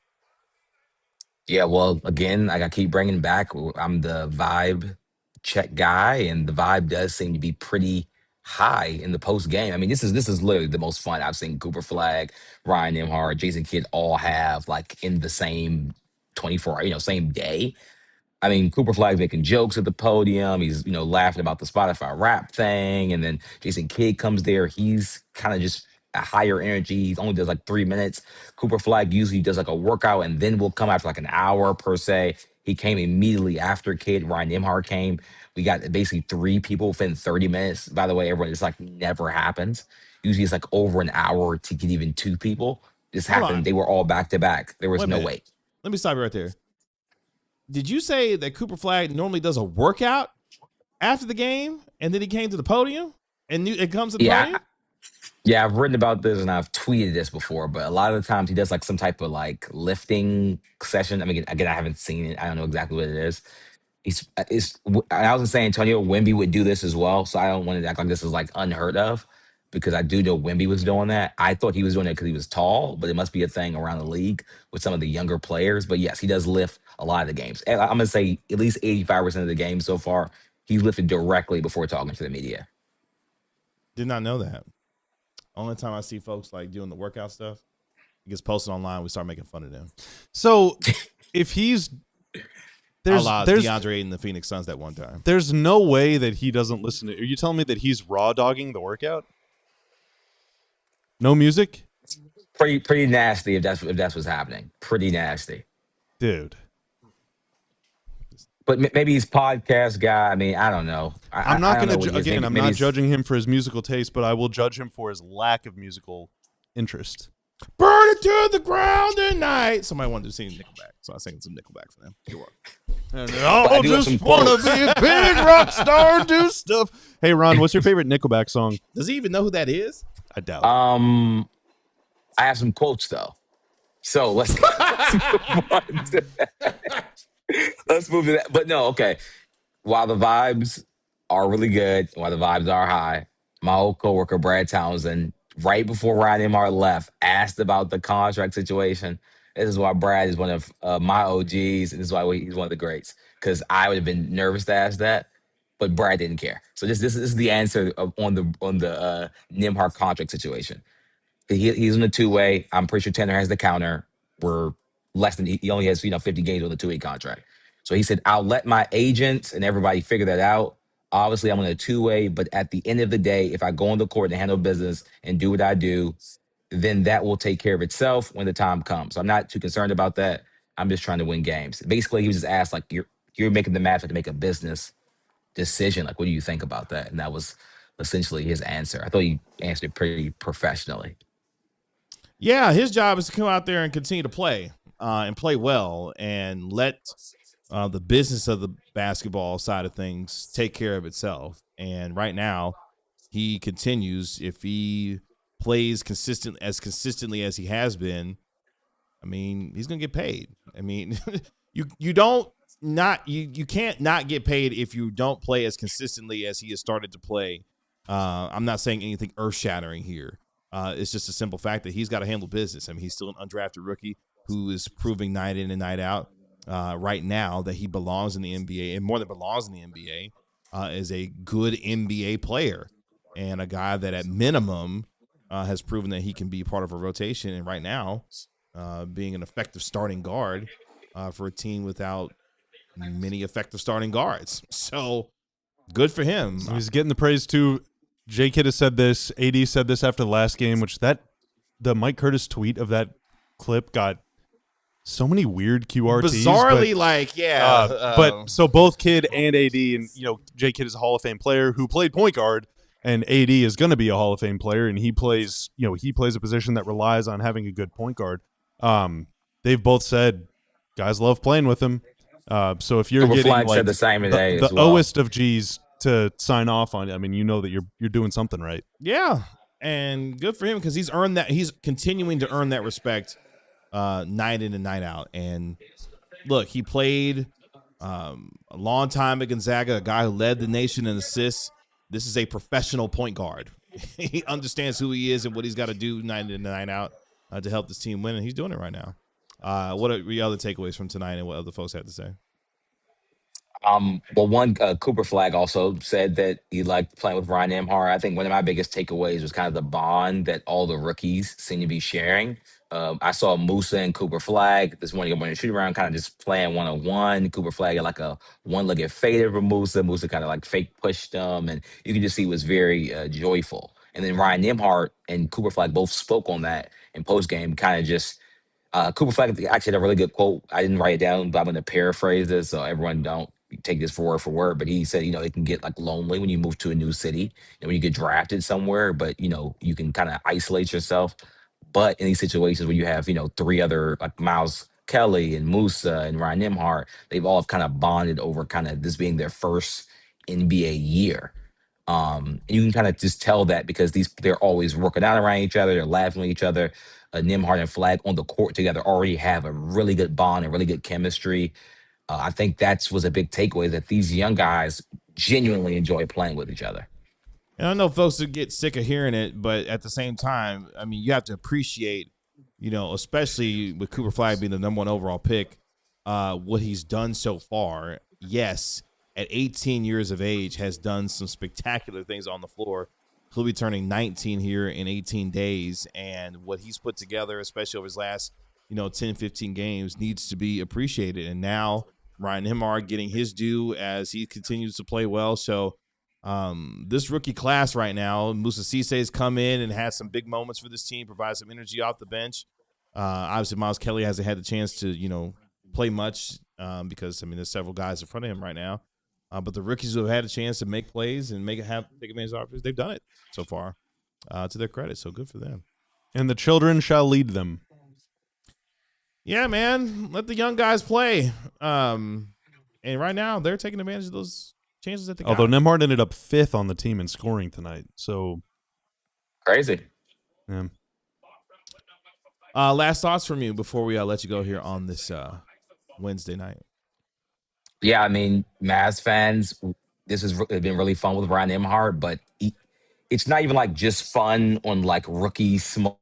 Yeah, well, again, I got to keep bringing back. I'm the vibe check guy, and the vibe does seem to be pretty high in the post game. I mean, this is literally the most fun I've seen Cooper Flagg, Ryan Nembhard, Jason Kidd all have like in the same 24, same day. I mean, Cooper Flagg's making jokes at the podium. He's, laughing about the Spotify rap thing. And then Jason Kidd comes there. He's kind of just a higher energy. He only does like 3 minutes. Cooper Flagg usually does like a workout and then will come after like an hour per se. He came immediately after Kidd. Ryan Nembhard came. We got basically 3 people within 30 minutes. By the way, everyone, it's like never happens. Usually it's like over an hour to get even 2 people. This happened. They were all back to back. There was no wait. Let me stop you right there. Did you say that Cooper Flagg normally does a workout after the game and then he came to the podium and it comes to the podium? Yeah, I've written about this and I've tweeted this before, but a lot of the times he does like some type of like lifting session. I mean, again, I haven't seen it. I don't know exactly what it is. I was in San Antonio, Wemby would do this as well. So I don't want to act like this is like unheard of because I do know Wemby was doing that. I thought he was doing it because he was tall, but it must be a thing around the league with some of the younger players. But yes, he does lift a lot of the games. And I'm going to say at least 85% of the games so far, he lifted directly before talking to the media. Did not know that. Only time I see folks like doing the workout stuff, it gets posted online. We start making fun of them. So if he's there's DeAndre and the Phoenix Suns that one time. There's no way that he doesn't listen to. Are you telling me that he's raw dogging the workout? No music? Pretty nasty if that's what's happening. Pretty nasty, dude. But maybe he's podcast guy. I mean, I don't know. I'm not going to again. I'm not judging him for his musical taste, but I will judge him for his lack of musical interest. Burn it to the ground tonight. Somebody wanted to sing Nickelback, so I was singing some Nickelback for them. You're welcome. And I just want to be a big rock star and do stuff. Hey, Ron, what's your favorite Nickelback song? Does he even know who that is? I doubt. I have some quotes though, so let's move to that. But no, okay. While the vibes are really good, while the vibes are high, my old coworker Brad Townsend, right before Ryan Nembhard left, asked about the contract situation. This is why Brad is one of my OGs, and this is why he's one of the greats. Because I would have been nervous to ask that, but Brad didn't care. So this is the answer on the Nembhard contract situation. He's on the 2-way. I'm pretty sure Tanner has the counter. We're less than he only has 50 games on the 2-way contract. So he said, I'll let my agent and everybody figure that out. Obviously, I'm on a 2-way, but at the end of the day, if I go on the court and handle business and do what I do, then that will take care of itself when the time comes. So I'm not too concerned about that. I'm just trying to win games. Basically, he was just asked, like, you're making the Mavs have to make a business decision. Like, what do you think about that? And that was essentially his answer. I thought he answered pretty professionally. Yeah, his job is to come out there and continue to play and play well and let the business of the basketball side of things take care of itself. And right now, he continues. If he plays consistently as he has been, I mean, he's gonna get paid. I mean, you don't you can't not get paid if you don't play as consistently as he has started to play. I'm not saying anything earth-shattering here. It's just a simple fact that he's got to handle business. I mean, he's still an undrafted rookie who is proving night in and night out right now that he belongs in the NBA, and more than belongs in the NBA, is a good NBA player and a guy that at minimum has proven that he can be part of a rotation. And right now, being an effective starting guard for a team without many effective starting guards. So good for him. He's getting the praise too. J Kidd has said this. AD said this after the last game, which the Mike Curtis tweet of that clip got so many weird QRTs. Bizarrely, but so both Kidd and AD, and J Kidd is a Hall of Fame player who played point guard, and AD is going to be a Hall of Fame player, and he plays a position that relies on having a good point guard. They've both said guys love playing with him. So if you're getting Flagg said the same today the as well. Oest of G's to sign off on it, I mean, that you're doing something right. Yeah, and good for him because he's earned that. He's continuing to earn that respect night in and night out. And look, he played a long time at Gonzaga, a guy who led the nation in assists. This is a professional point guard. He understands who he is and what he's got to do night in and night out to help this team win, and he's doing it right now. What are the other takeaways from tonight and what other folks had to say? Well, Cooper Flagg also said that he liked playing with Ryan Nembhard. I think one of my biggest takeaways was kind of the bond that all the rookies seem to be sharing. I saw Musa and Cooper Flagg this morning going to shoot around, kind of just playing one-on-one. Cooper Flagg had like a one-legged fade over Musa. Musa kind of like fake pushed him, and you can just see it was very joyful. And then Ryan Nembhard and Cooper Flagg both spoke on that in postgame, kind of just Cooper Flagg actually had a really good quote. I didn't write it down, but I'm going to paraphrase this so everyone don't take this for word. But he said, it can get like lonely when you move to a new city and when you get drafted somewhere, but you can kind of isolate yourself. But in these situations where you have, three other like Miles Kelly and Musa and Ryan Nembhard, they've all kind of bonded over kind of this being their first NBA year. And you can kind of just tell that because they're always working out around each other, they're laughing with each other. Nembhard and Flagg on the court together already have a really good bond and really good chemistry. I think that was a big takeaway that these young guys genuinely enjoy playing with each other. And I know folks would get sick of hearing it, but at the same time, I mean, you have to appreciate, especially with Cooper Flagg being the number 1 overall pick, what he's done so far. Yes, at 18 years of age, has done some spectacular things on the floor. He'll be turning 19 here in 18 days, and what he's put together, especially over his last, 10, 15 games, needs to be appreciated. And now Ryan Nembhard getting his due as he continues to play well. So this rookie class right now, Musa Cisse's come in and had some big moments for this team, provide some energy off the bench. Obviously, Miles Kelly hasn't had the chance to, play much because, there's several guys in front of him right now. But the rookies who have had a chance to make plays and take advantage of opportunities, they've done it so far, to their credit. So good for them. And the children shall lead them. Yeah, man. Let the young guys play. And right now, they're taking advantage of those chances that they got. Although Nembhard ended up 5th on the team in scoring tonight. So crazy. Yeah. Last thoughts from you before we let you go here on this Wednesday night. Yeah, Mavs fans, this has been really fun with Ryan Nembhard, but it's not even like just fun on like rookie small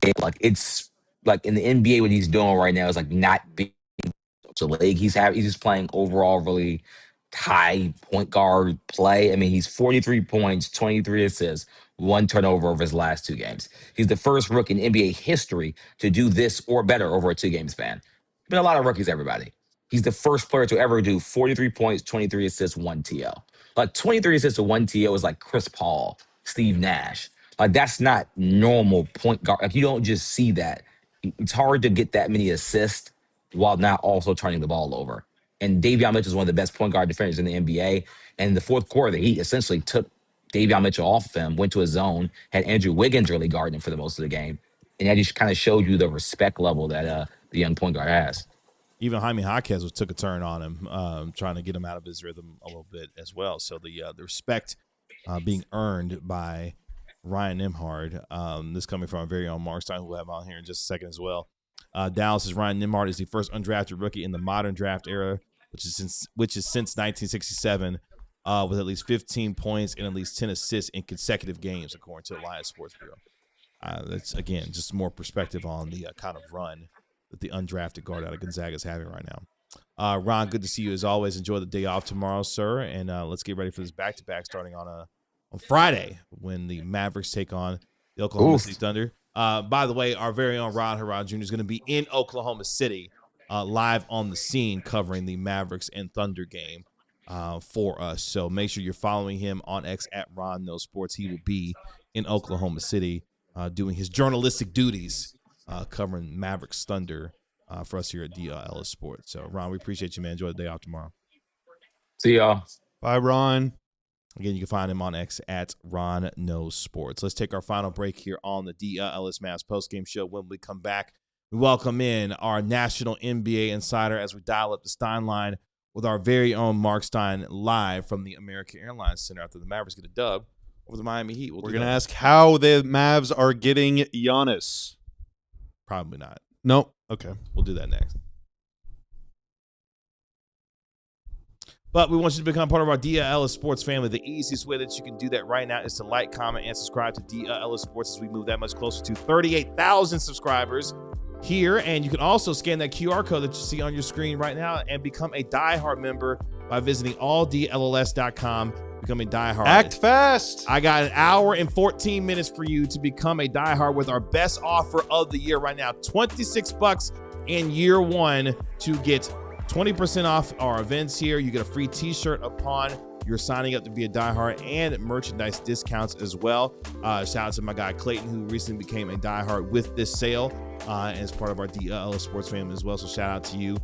game. Like it's like in the NBA, what he's doing right now is like not being the league. He's just playing overall really high point guard play. He's 43 points, 23 assists, 1 turnover over his last 2 games. He's the first rookie in NBA history to do this or better over a 2 game span. Been a lot of rookies, everybody. He's the first player to ever do 43 points, 23 assists, 1 TL. Like 23 assists to 1 TL is like Chris Paul, Steve Nash. Like that's not normal point guard. Like you don't just see that. It's hard to get that many assists while not also turning the ball over. And Davion Mitchell is one of the best point guard defenders in the NBA. And in the fourth quarter, the Heat essentially took Davion Mitchell off of him, went to his zone, had Andrew Wiggins really guarding him for the most of the game. And that just kind of showed you the respect level that the young point guard has. Even Jaime Jaquez took a turn on him, trying to get him out of his rhythm a little bit as well. So the respect being earned by Ryan Nembhard. This coming from our very own Marc Stein, who we'll have on here in just a second as well. Dallas's Ryan Nembhard is the first undrafted rookie in the modern draft era which is since 1967, with at least 15 points and at least 10 assists in consecutive games, according to the Alliance Sports Bureau. That's, again, just more perspective on the kind of run that the undrafted guard out of Gonzaga is having right now. Ron, good to see you as always. Enjoy the day off tomorrow, sir, and let's get ready for this back-to-back starting on Friday when the Mavericks take on the Oklahoma City Thunder. By the way, our very own Harrod Jr. is going to be in Oklahoma City live on the scene covering the Mavericks and Thunder game for us. So make sure you're following him on X at Ron Knows Sports. He will be in Oklahoma City doing his journalistic duties covering Mavericks Thunder for us here at DLLS Sports. So, Ron, we appreciate you, man. Enjoy the day off tomorrow. See y'all. Bye, Ron. Again, you can find him on X at Ron Knows Sports. Let's take our final break here on the DLLS Mavs postgame show. When we come back, we welcome in our national NBA insider as we dial up the Stein line with our very own Marc Stein live from the American Airlines Center after the Mavericks get a dub over the Miami Heat. We're going to ask how the Mavs are getting Giannis. Probably not. Nope. Okay. We'll do that next. But we want you to become part of our DLLS Sports family. The easiest way that you can do that right now is to like, comment, and subscribe to DLLS Sports as we move that much closer to 38,000 subscribers here. And you can also scan that QR code that you see on your screen right now and become a diehard member by visiting alldlls.com. Become a diehard. Act fast. I got an hour and 14 minutes for you to become a diehard with our best offer of the year right now. $26 in year one to get 20% off our events here. You get a free t-shirt upon your signing up to be a diehard and merchandise discounts as well. Shout out to my guy Clayton, who recently became a diehard with this sale and is part of our DLLS Sports family as well. So shout out to you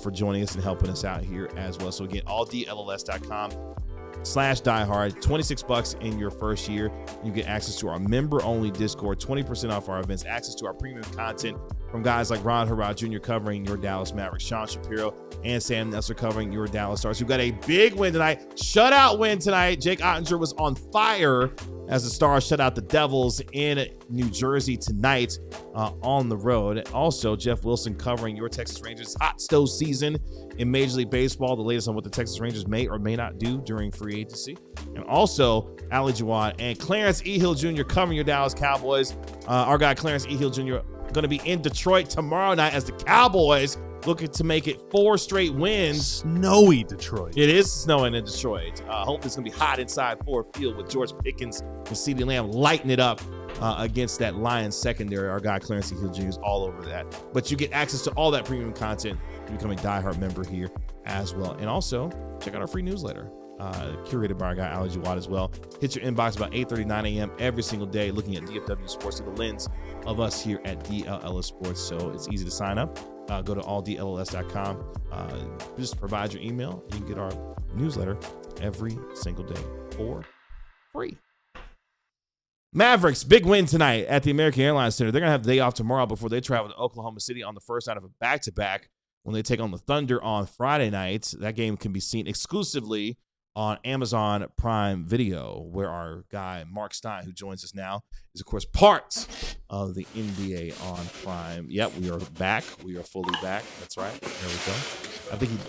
for joining us and helping us out here as well. So again, alldlls.com/diehard, $26 in your first year. You get access to our member-only Discord, 20% off our events, access to our premium content from guys like Harrod Jr. covering your Dallas Mavericks, Sean Shapiro and Sam Nesser covering your Dallas Stars. We've got a big win tonight, shutout win tonight. Jake Ottinger was on fire as the Stars shut out the Devils in New Jersey tonight on the road. Also, Jeff Wilson covering your Texas Rangers hot stove season in Major League Baseball, the latest on what the Texas Rangers may or may not do during free agency. And also, Ali Jawad and Clarence E. Hill Jr. covering your Dallas Cowboys. Our guy Clarence E. Hill Jr. going to be in Detroit tomorrow night as the Cowboys looking to make it 4 straight wins. Snowy Detroit. It is snowing in Detroit. Hopefully it's going to be hot inside Ford Field with George Pickens and CeeDee Lamb lighting it up against that Lions secondary. Our guy Clarence E. Hill Jr. is all over that. But you get access to all that premium content. You become a diehard member here as well. And also, check out our free newsletter. Curated by our guy Ali Jawad as well. Hit your inbox about 8:39 a.m. every single day looking at DFW Sports through the lens of us here at DLLS Sports. So it's easy to sign up. Go to alldlls.com. Just provide your email. You can get our newsletter every single day for free. Mavericks, big win tonight at the American Airlines Center. They're going to have the day off tomorrow before they travel to Oklahoma City on the first night of a back-to-back when they take on the Thunder on Friday night. That game can be seen exclusively on Amazon Prime Video, where our guy Marc Stein, who joins us now, is of course part of the NBA on Prime. Yep, we are back. We are fully back. That's right. There we go.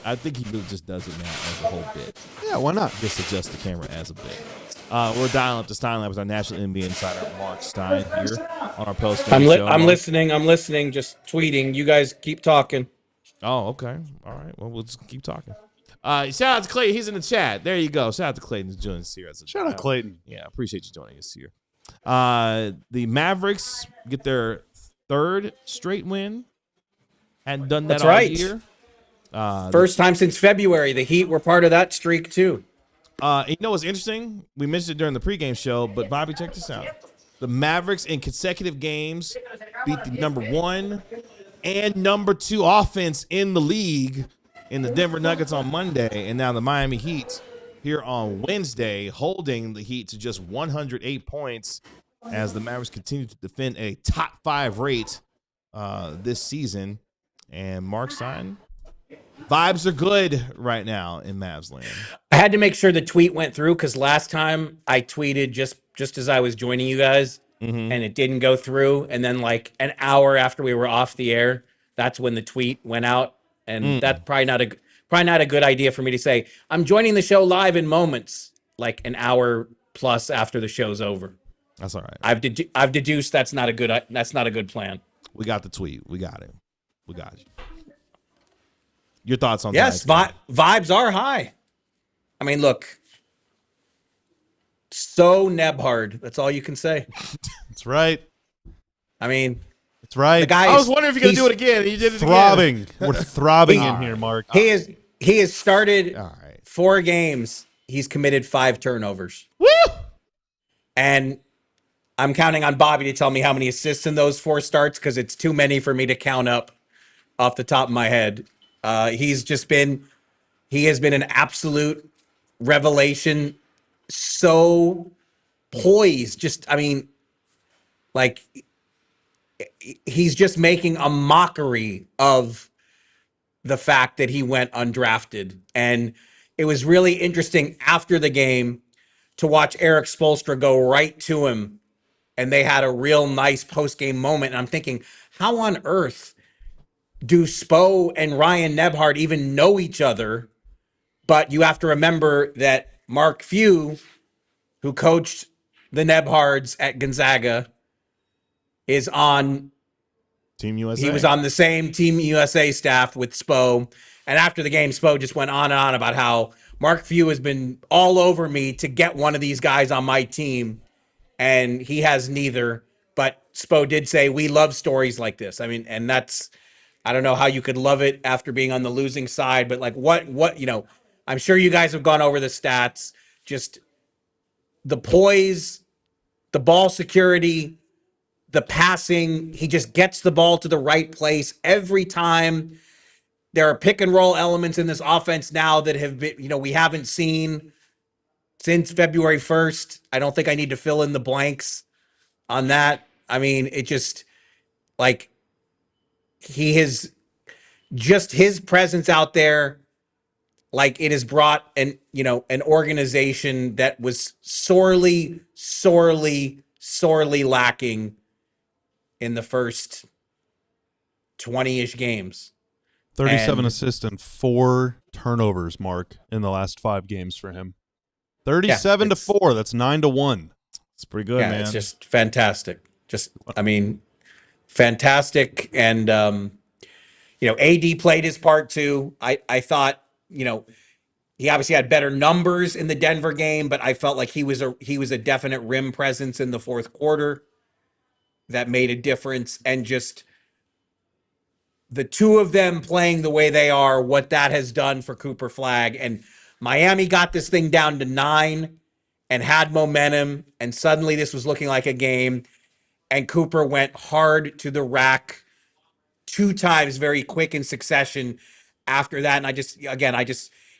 I think he really just does it now as a whole bit. Yeah, why not? Just adjust the camera as a bit. We're dialing up the Stein Lab with our national NBA insider Marc Stein here on our post. I'm listening. Just tweeting. You guys keep talking. Oh, okay. All right. Well, we'll just keep talking. Shout out to Clayton. He's in the chat. There you go. Shout out to Clayton who's joining us here. Shout out Clayton. Yeah, appreciate you joining us here. The Mavericks get their 3rd straight win. Hadn't done that all year. First time since February. The Heat were part of that streak too. You know what's interesting? We mentioned it during the pregame show, but Bobby, check this out. The Mavericks in consecutive games beat the number 1 and number 2 offense in the league in the Denver Nuggets on Monday, and now the Miami Heat here on Wednesday, holding the Heat to just 108 points as the Mavericks continue to defend a top 5 rate this season. And Marc Stein, vibes are good right now in Mavs land. I had to make sure the tweet went through because last time I tweeted just as I was joining you guys, and it didn't go through. And then like an hour after we were off the air, that's when the tweet went out. And that's probably probably not a good idea for me to say, I'm joining the show live in moments, like an hour plus after the show's over. That's all right. I've deduced that's not a good plan. We got the tweet. We got it. We got you. Your thoughts on yes, vibes are high. I mean, look, so Nembhard. That's all you can say. That's right. I mean, that's right. The guy I was wondering if you're gonna do it again. You did it throbbing. Again. We're throbbing in here, Mark. He has started 4 games. He's committed 5 turnovers. Woo! And I'm counting on Bobby to tell me how many assists in those 4 starts because it's too many for me to count up off the top of my head. He has been an absolute revelation. So poised. He's just making a mockery of the fact that he went undrafted. And it was really interesting after the game to watch Eric Spoelstra go right to him. And they had a real nice post-game moment. And I'm thinking, how on earth do Spo and Ryan Nembhard even know each other? But you have to remember that Mark Few, who coached the Nembhards at Gonzaga, is on Team USA. He was on the same Team USA staff with Spo. And after the game, Spo just went on and on about how Mark Few has been all over me to get one of these guys on my team. And he has neither. But Spo did say, we love stories like this. I mean, and that's, I don't know how you could love it after being on the losing side, but like what, I'm sure you guys have gone over the stats, just the poise, the ball security, the passing. He just gets the ball to the right place every time. There are pick and roll elements in this offense now that have been, we haven't seen since February 1st. I don't think I need to fill in the blanks on that. I mean, it just like he has just his presence out there. Like it has brought an organization that was sorely lacking in the first 20-ish games. 37 assists and 4 turnovers, Mark, in the last 5 games for him. 37 to 4. That's 9-1. It's pretty good, man. It's just fantastic. Fantastic. And, AD played his part too. I thought, he obviously had better numbers in the Denver game, but I felt like he was a definite rim presence in the fourth quarter that made a difference. And just the two of them playing the way they are, what that has done for Cooper Flagg. And Miami got this thing down to 9 and had momentum. And suddenly this was looking like a game. And Cooper went hard to the rack 2 times very quick in succession after that. And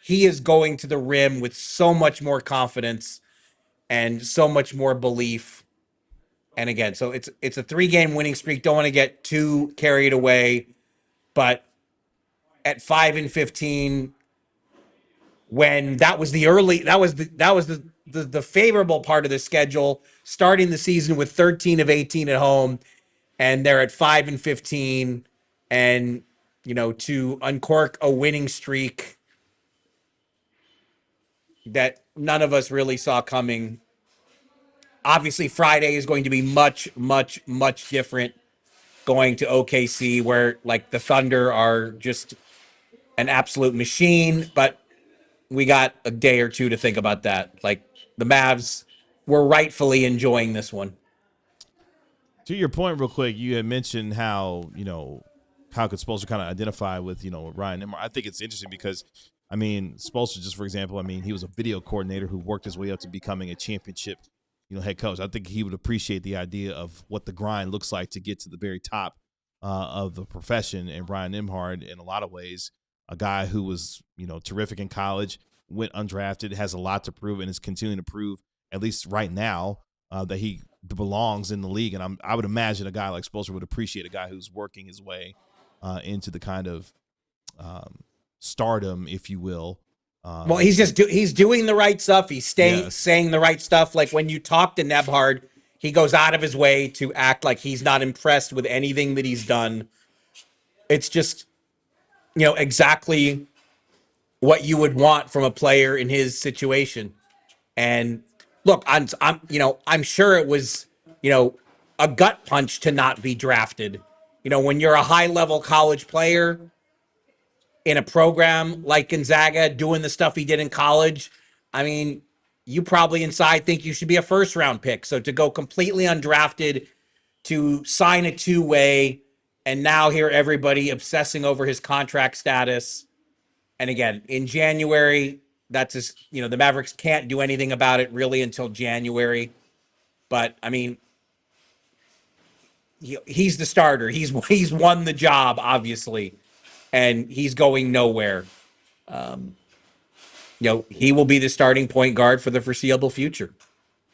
he is going to the rim with so much more confidence and so much more belief. And again, so it's a 3-game winning streak. Don't want to get too carried away, but at 5-15, when that was the favorable part of the schedule, starting the season with 13 of 18 at home, and they're at 5-15, and to uncork a winning streak that none of us really saw coming. Obviously, Friday is going to be much, much, much different going to OKC, where like the Thunder are just an absolute machine, but we got a day or two to think about that. Like the Mavs were rightfully enjoying this one. To your point real quick, you had mentioned how could Spoelstra kind of identify with, Ryan Nembhard. I think it's interesting because, Spoelstra, just for example, he was a video coordinator who worked his way up to becoming a championship, head coach. I think he would appreciate the idea of what the grind looks like to get to the very top of the profession. And Ryan Nembhard, in a lot of ways, a guy who was, terrific in college, went undrafted, has a lot to prove, and is continuing to prove, at least right now, that he belongs in the league. And I would imagine a guy like Spoelstra would appreciate a guy who's working his way into the kind of stardom, if you will. Well, he's doing the right stuff. He's saying the right stuff. Like when you talk to Nembhard, he goes out of his way to act like he's not impressed with anything that he's done. It's just, exactly what you would want from a player in his situation. And look, I'm sure it was, a gut punch to not be drafted. When you're a high-level college player in a program like Gonzaga doing the stuff he did in college, I mean, you probably inside think you should be a first-round pick. So to go completely undrafted, to sign a two-way, and now hear everybody obsessing over his contract status. And again, in January, that's just, the Mavericks can't do anything about it really until January. But I mean, he's the starter. He's won the job, obviously, and he's going nowhere. He will be the starting point guard for the foreseeable future.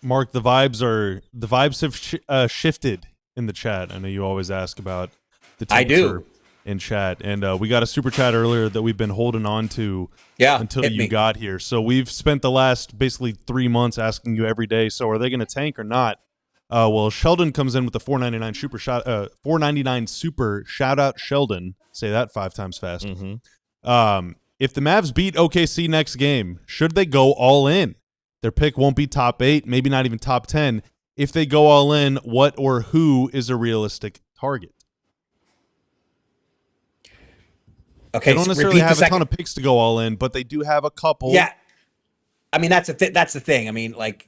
Mark, the vibes have shifted in the chat. I know you always ask about the temperature in chat, and we got a super chat earlier that we've been holding on to until you got here. So we've spent the last basically 3 months asking you every day, so are they going to tank or not? Well, Sheldon comes in with the $4.99 super $4.99 super shout out Sheldon. Say that 5 times fast. Mm-hmm. If the Mavs beat OKC next game, should they go all in? Their pick won't be top 8, maybe not even top 10. If they go all in, what or who is a realistic target? Okay, they don't necessarily have a ton of picks to go all in, but they do have a couple. Yeah, I mean that's the thing. I mean, like,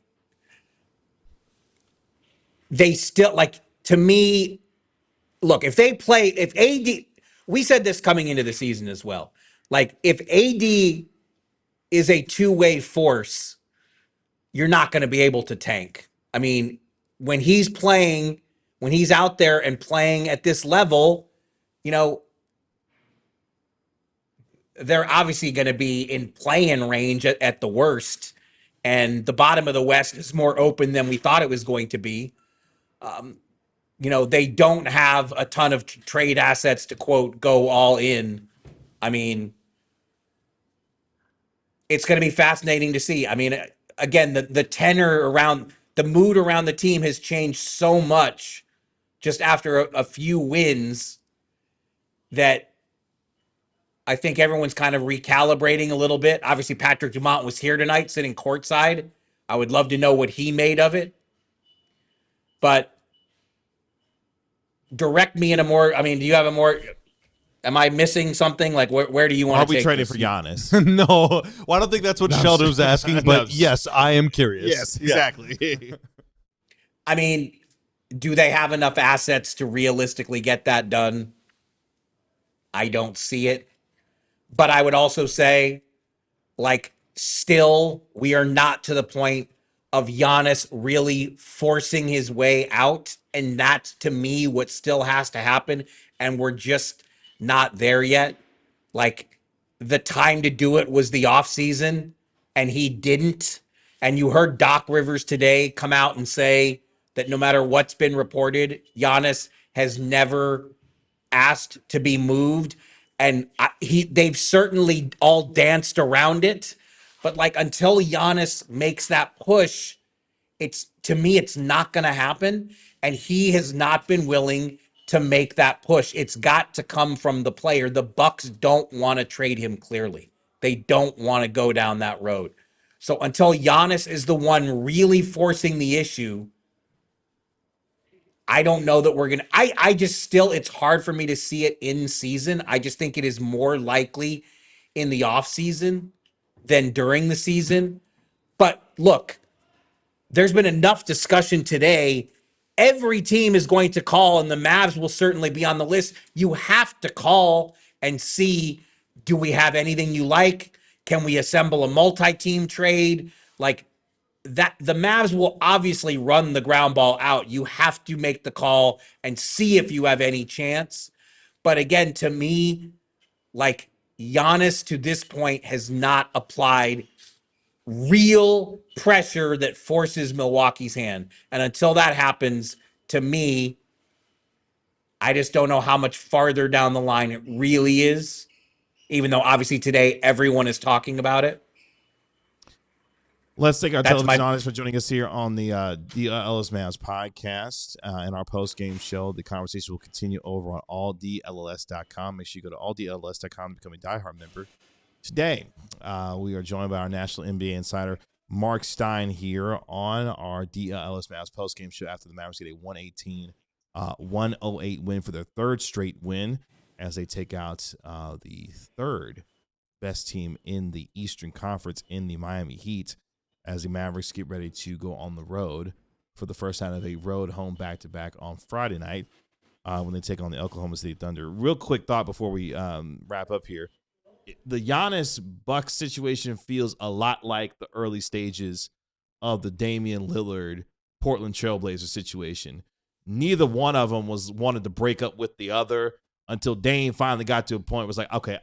they still, like, to me, look, if AD, we said this coming into the season as well. Like, if AD is a two-way force, you're not going to be able to tank. I mean, when he's out there and playing at this level, they're obviously going to be in play-in range at the worst. And the bottom of the West is more open than we thought it was going to be. They don't have a ton of trade assets to, quote, go all in. I mean, it's going to be fascinating to see. I mean, again, the tenor around, the mood around the team has changed so much just after a few wins that I think everyone's kind of recalibrating a little bit. Obviously, Patrick Dumont was here tonight sitting courtside. I would love to know what he made of it. But direct me in a more, I mean, do you have a more, am I missing something? Like, where do you want to take Are we trading this? for Giannis? No, well, I don't think that's what Sheldon was asking, but yes, I am curious. Yes, exactly. I mean, do they have enough assets to realistically get that done? I don't see it. But I would also say, like, still, we are not to the point of Giannis really forcing his way out. And that's, to me, what still has to happen. And we're just not there yet. Like, the time to do it was the offseason, and he didn't. And you heard Doc Rivers today come out and say that no matter what's been reported, Giannis has never asked to be moved. And they've certainly all danced around it. But, like, until Giannis makes that push, to me, it's not going to happen. And he has not been willing to make that push. It's got to come from the player. The Bucks don't want to trade him, clearly. They don't want to go down that road. So until Giannis is the one really forcing the issue, I don't know that we're going to, I just still, it's hard for me to see it in season. I just think it is more likely in the off season than during the season. But look, there's been enough discussion today. Every team is going to call, and the Mavs will certainly be on the list. You have to call and see, do we have anything you like? Can we assemble a multi-team trade? Like, that the Mavs will obviously run the ground ball out. You have to make the call and see if you have any chance. But again, to me, like, Giannis to this point has not applied real pressure that forces Milwaukee's hand. And until that happens, to me, I just don't know how much farther down the line it really is, even though obviously today everyone is talking about it. Let's thank our television audience for joining us here on the DLLS Mavs podcast and our post-game show. The conversation will continue over on alldlls.com. Make sure you go to alldlls.com to become a diehard member. Today, we are joined by our national NBA insider, Marc Stein, here on our DLLS Mavs postgame show after the Mavericks get a 118-108 win for their third straight win as they take out the third best team in the Eastern Conference in the Miami Heat as the Mavericks get ready to go on the road for the first time of a road home back-to-back on Friday night when they take on the Oklahoma City Thunder. Real quick thought before we wrap up here. The Giannis Bucks situation feels a lot like the early stages of the Damian Lillard Portland Trailblazers situation. Neither one of them wanted to break up with the other until Dame finally got to a point where it was like, okay,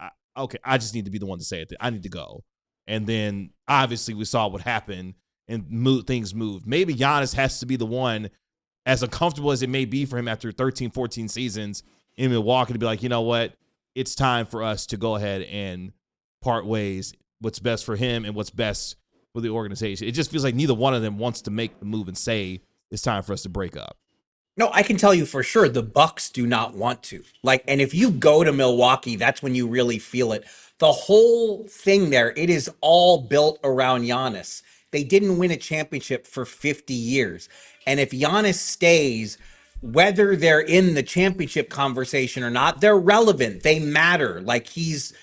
I just need to be the one to say it. I need to go. And then obviously we saw what happened and things moved. Maybe Giannis has to be the one, as uncomfortable as it may be for him after 13, 14 seasons in Milwaukee, to be like, you know what? It's time for us to go ahead and part ways. What's best for him and what's best for the organization. It just feels like neither one of them wants to make the move and say it's time for us to break up. No, I can tell you for sure the Bucks do not want to. And if you go to Milwaukee, that's when you really feel it. The whole thing there, it is all built around Giannis. They didn't win a championship for 50 years. And if Giannis stays, whether they're in the championship conversation or not, they're relevant. They matter. He's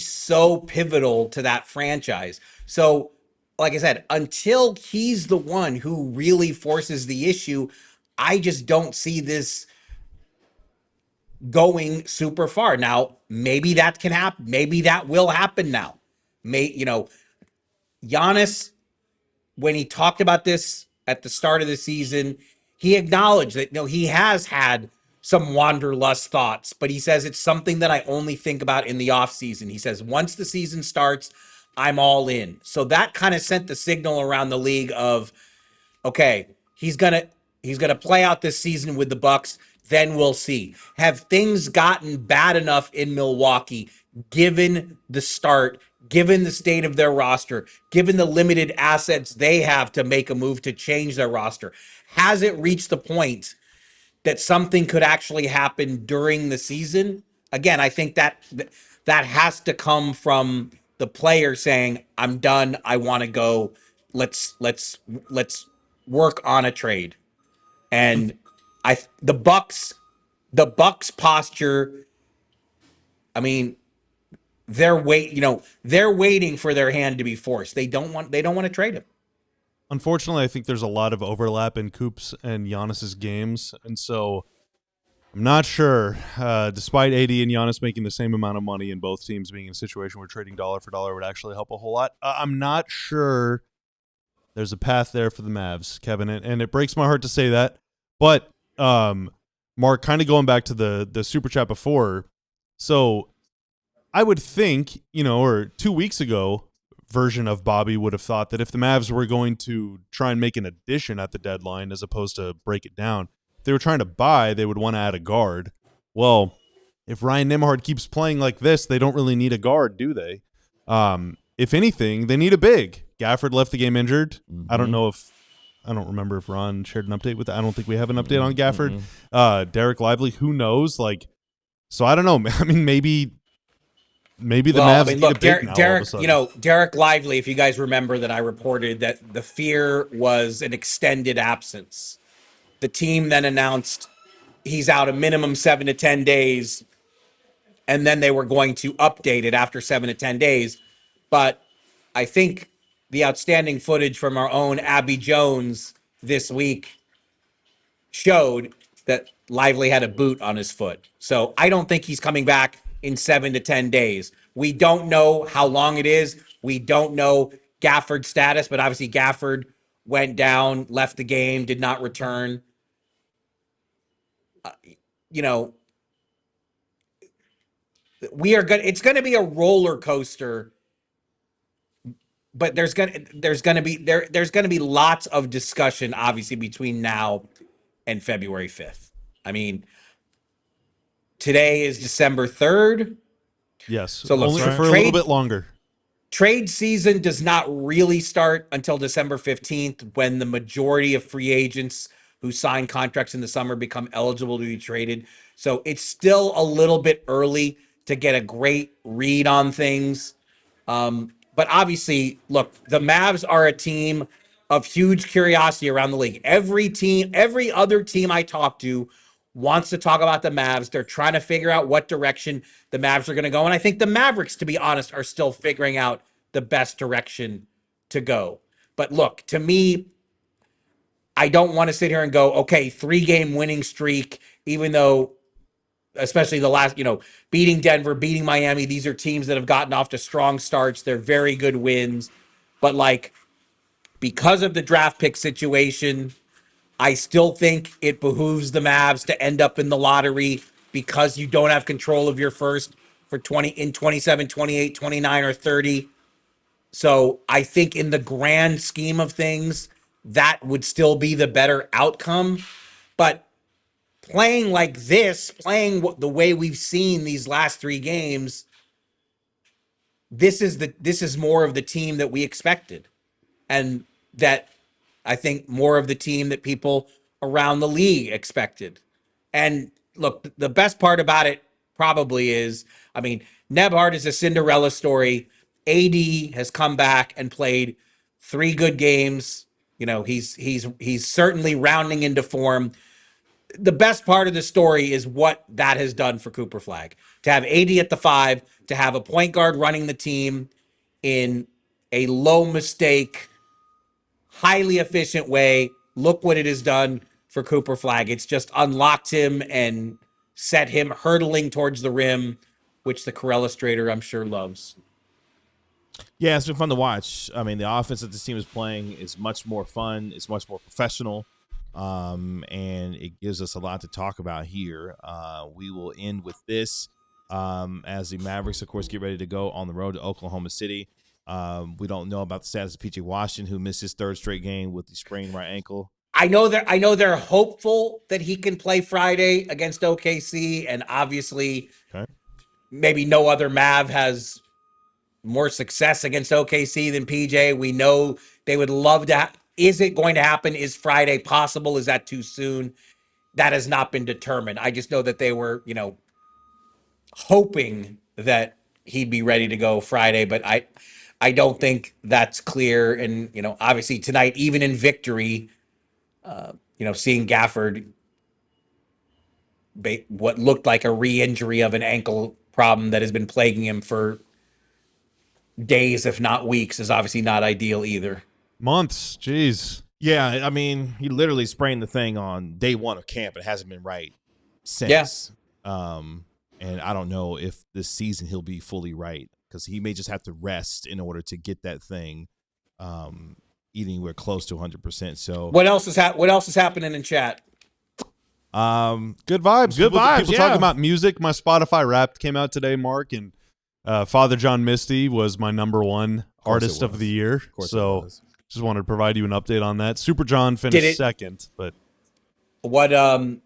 so pivotal to that franchise. So, like I said, until he's the one who really forces the issue, I just don't see this going super far. Now, maybe that can happen. Maybe that will happen now. Giannis, when he talked about this at the start of the season, he acknowledged that he has had some wanderlust thoughts, but he says it's something that I only think about in the offseason. He says, once the season starts, I'm all in. So that kind of sent the signal around the league of, okay, he's gonna play out this season with the Bucks, then we'll see. Have things gotten bad enough in Milwaukee, given the start, given the state of their roster, given the limited assets they have to make a move to change their roster? Has it reached the point that something could actually happen during the season? Again, I think that has to come from the player saying, I'm done, I want to go. Let's work on a trade. And the Bucks posture, I mean, they're waiting for their hand to be forced. They don't want to trade him. Unfortunately, I think there's a lot of overlap in Coops and Giannis's games, and so I'm not sure. Despite AD and Giannis making the same amount of money and both teams being in a situation where trading dollar for dollar would actually help a whole lot, I'm not sure there's a path there for the Mavs, Kevin, and it breaks my heart to say that. But Mark, kind of going back to the super chat before, so I would think, or 2 weeks ago, version of Bobby would have thought that if the Mavs were going to try and make an addition at the deadline as opposed to break it down, if they were trying to buy, they would want to add a guard. Well, if Ryan Nembhard keeps playing like this, they don't really need a guard, do they? If anything, they need a big. Gafford left the game injured. Mm-hmm. I don't remember if Ron shared an update with that. I don't think we have an update on Gafford. Mm-hmm. Derek Lively, who knows? So I don't know. I mean, maybe the Mavs need a big now all of a sudden. Derek Lively, if you guys remember that I reported that the fear was an extended absence. The team then announced he's out a minimum 7 to 10 days, and then they were going to update it after 7 to 10 days. But I think the outstanding footage from our own Abby Jones this week showed that Lively had a boot on his foot. So I don't think he's coming back in 7 to 10 days. We don't know how long it is. We don't know Gafford's status, but obviously Gafford went down, left the game, did not return. It's going to be a roller coaster, but there's going to be lots of discussion obviously between now and February 5th. I mean, today is December 3rd. Yes. So look, for a little bit longer. Trade season does not really start until December 15th, when the majority of free agents who sign contracts in the summer become eligible to be traded. So it's still a little bit early to get a great read on things. But obviously, look, the Mavs are a team of huge curiosity around the league. Every other team I talk to wants to talk about the Mavs. They're trying to figure out what direction the Mavs are going to go. And I think the Mavericks, to be honest, are still figuring out the best direction to go. But look, to me, I don't want to sit here and go, okay, 3-game winning streak, even though, especially the last, beating Denver, beating Miami, these are teams that have gotten off to strong starts. They're very good wins. But like, because of the draft pick situation, I still think it behooves the Mavs to end up in the lottery because you don't have control of your first for 27, 28, 29, or 30. So I think in the grand scheme of things, that would still be the better outcome. But playing like this, playing the way we've seen these last 3 games, this is more of the team that we expected. And that I think more of the team that people around the league expected. And look, the best part about it probably is, Nembhard is a Cinderella story. AD has come back and played 3 good games. He's certainly rounding into form. The best part of the story is what that has done for Cooper Flagg. To have AD at the 5, to have a point guard running the team in a low mistake, highly efficient way. Look what it has done for Cooper Flagg. It's just unlocked him and set him hurtling towards the rim, which the Kel'el illustrator, I'm sure, loves. Yeah, it's been fun to watch. The offense that this team is playing is much more fun. It's much more professional. And it gives us a lot to talk about here. We will end with this as the Mavericks, of course, get ready to go on the road to Oklahoma City. We don't know about the status of PJ Washington, who missed his 3rd straight game with the sprained right ankle. I know they're hopeful that he can play Friday against OKC, and obviously, maybe no other Mav has more success against OKC than PJ. We know they would love to. Is it going to happen? Is Friday possible? Is that too soon? That has not been determined. I just know that they were, hoping that he'd be ready to go Friday, but I don't think that's clear. And, obviously tonight, even in victory, seeing Gafford, what looked like a re-injury of an ankle problem that has been plaguing him for days, if not weeks, is obviously not ideal either. Months, jeez. Yeah, he literally sprained the thing on day 1 of camp. It hasn't been right since. Yeah. And I don't know if this season he'll be fully right, because he may just have to rest in order to get that thing anywhere close to 100%. So what else is happening in chat? Good vibes. People talking about music. My Spotify Wrapped came out today, Mark, and Father John Misty was my #1 artist of the year. So just wanted to provide you an update on that. Super John finished second, but what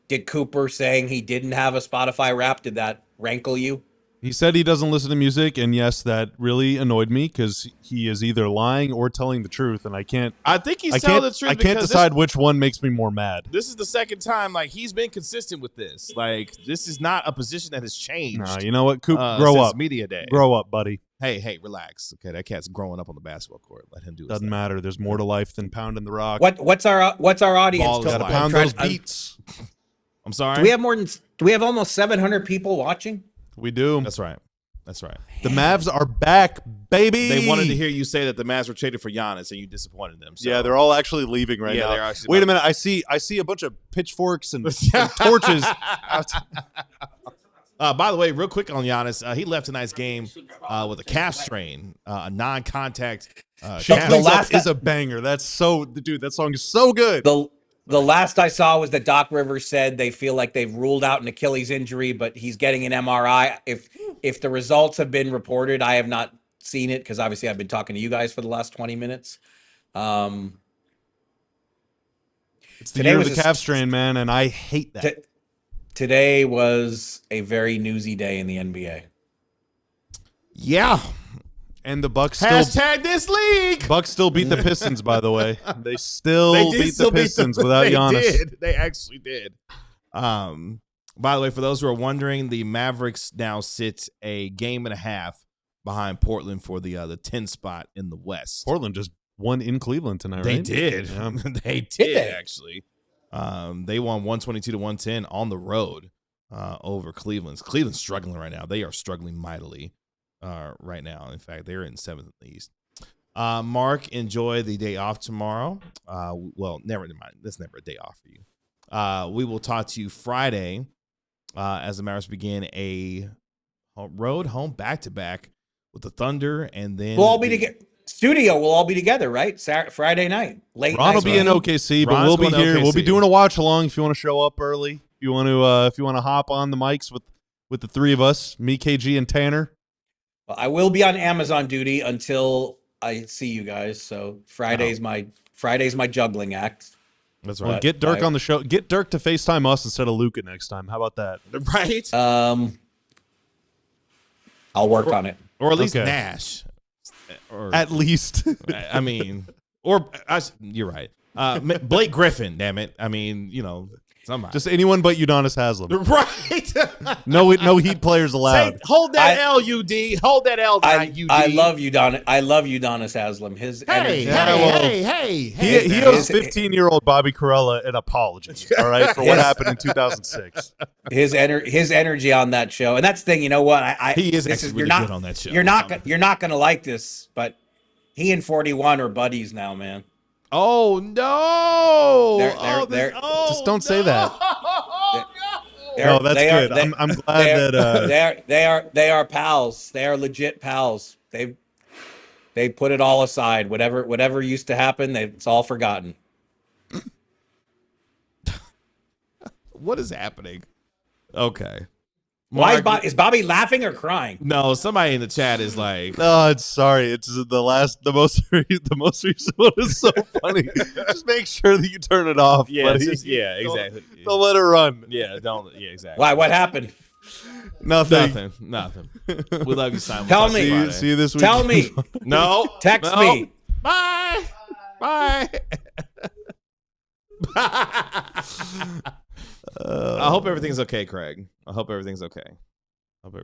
did Cooper saying he didn't have a Spotify Wrapped, did that rankle you? He said he doesn't listen to music, and yes, that really annoyed me because he is either lying or telling the truth, and I think he's telling the truth. I can't decide which one makes me more mad. This is the second time he's been consistent with this. This is not a position that has changed. Nah, you know what, Coop, grow up. Media day. Grow up, buddy. Hey, relax. Okay, that cat's growing up on the basketball court. Let him do it. Doesn't matter. There's more to life than pounding the rock. What's our audience? Got to pound those beats. I'm sorry. Do we have almost 700 people watching? We do. That's right. The Mavs are back, baby. They wanted to hear you say that the Mavs were traded for Giannis, and you disappointed them. So. Yeah, they're all actually leaving right now. They're actually Wait a minute. I see a bunch of pitchforks and torches. By the way, real quick on Giannis, he left tonight's game with a calf strain, a non-contact. The last is a banger. That song is so good. The last I saw was that Doc Rivers said they feel like they've ruled out an Achilles injury, but he's getting an MRI. If the results have been reported, I have not seen it because obviously I've been talking to you guys for the last 20 minutes. It's the year of the calf strain, man, and I hate that. Today was a very newsy day in the NBA. Yeah. And the Bucks hashtag this league. Bucks still beat the Pistons, by the way. They still beat the Pistons without Giannis. They actually did. By the way, for those who are wondering, the Mavericks now sit a game and a half behind Portland for the 10 spot in the West. Portland just won in Cleveland tonight, They right? did. Yeah. They did, actually. They won 122-110 on the road over Cleveland. Cleveland's struggling right now. They are struggling mightily right now. In fact, they're in 7th in the East. Mark, enjoy the day off tomorrow. Well, never mind. That's never a day off for you. We will talk to you Friday as the Mavericks begin a road home back-to-back with the Thunder, and then We'll all be together. Studio will all be together, right? Friday night, late. Ron night will be in OKC, but Ron's we'll be going to here. We'll be OKC. doing a watch along. If you want to show up early, if you want to hop on the mics with the three of us, me, KG, and Tanner. I will be on Amazon duty until I see you guys. So Friday's my juggling act. That's Well, right. get Dirk on the show. Get Dirk to FaceTime us instead of Luca next time. How about that? Right? I'll work on it. Or at least Okay. Nash. Or, At least. I mean, you're right. Blake Griffin, damn it. I mean, somebody. Just anyone but Udonis Haslem. Right. No Heat players allowed. Hold that LUD. Hold that L. I love Udonis. I love Udonis Haslem. His energy. Hey. He owes 15-year-old Bobby Carella an apology, all right, for what happened in 2006. His energy on that show, and that's the thing. You know what? He is actually really good on that show. You're not gonna like this, but he and 41 are buddies now, man. Oh no! Just don't say that. No, that's good. I'm glad that they are pals. They are legit pals. They put it all aside. Whatever used to happen, it's all forgotten. What is happening? Okay. Why is Bobby laughing or crying? No, somebody in the chat is like, no, it's sorry. It's the most recent one is so funny. Just make sure that you turn it off. yeah, buddy. exactly. Don't let it run. Yeah, exactly. Why? What happened? Nothing. We love you, Simon. Tell me. See you this week. Tell me. No. Text me. Bye. I hope everything's okay, Craig. I hope everything's okay. We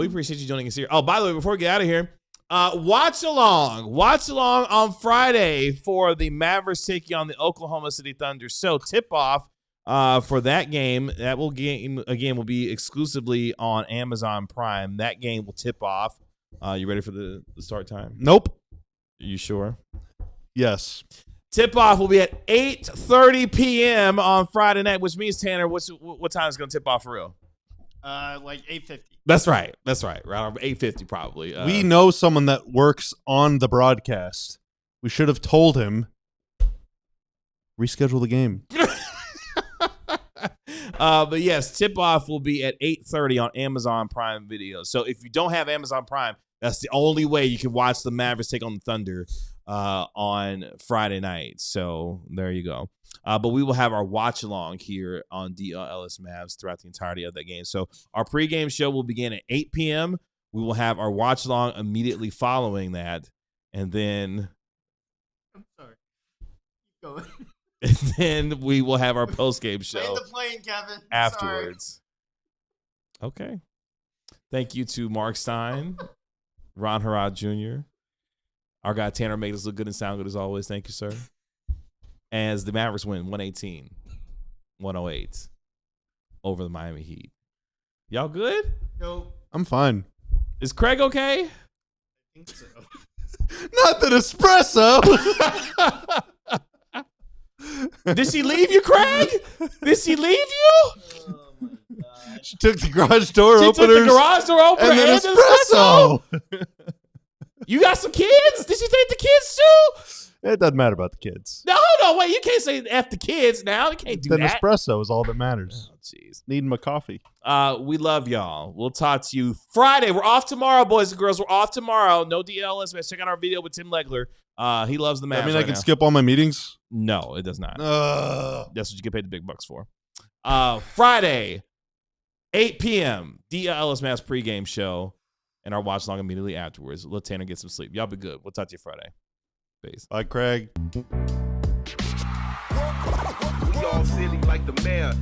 appreciate you joining us here. Oh, by the way, before we get out of here, watch along on Friday for the Mavericks taking on the Oklahoma City Thunder. So tip off for that game. That will be exclusively on Amazon Prime. That game will tip off. You ready for the start time? Nope. Are you sure? Yes. Tip-off will be at 8:30 p.m. on Friday night, which means, Tanner, what time is going to tip off for real? Like 8:50. That's right. Around 8:50 probably. We know someone that works on the broadcast. We should have told him, reschedule the game. But yes, tip-off will be at 8:30 on Amazon Prime Video. So if you don't have Amazon Prime, that's the only way you can watch the Mavericks take on the Thunder on Friday night. So there you go. But we will have our watch along here on DLLS Mavs throughout the entirety of that game. So our pregame show will begin at 8 p.m. We will have our watch along immediately following that. And then I'm sorry. Keep going. and then we will have our postgame show Land the plane, Kevin. afterwards. Okay. Thank you to Marc Stein, Ron Harrod Jr. Our guy Tanner made us look good and sound good as always. Thank you, sir. As the Mavericks win 118-108 over the Miami Heat. Y'all good? Nope. I'm fine. Is Craig okay? I think so. Not the espresso. Did she leave you, Craig? Did she leave you? Oh my god. She took the garage door She openers. took the garage door opener and then and espresso. espresso. You got some kids? Did she take the kids too? It doesn't matter about the kids. No, wait. You can't say F the kids now. You can't do Then that. espresso is all that matters. Oh, jeez. Need my coffee. We love y'all. We'll talk to you Friday. We're off tomorrow, boys and girls. We're off tomorrow. No DLLS Mavs. Check out our video with Tim Legler. He loves the Mavs. I mean, right I can now. skip all my meetings. No, it does not. Ugh. That's what you get paid the big bucks for. Friday, 8 p.m. DLLS Mavs pregame show, and our watch long immediately afterwards. Let Tanner get some sleep. Y'all be good. We'll talk to you Friday. Peace. Bye, Craig. We all silly like the mayor.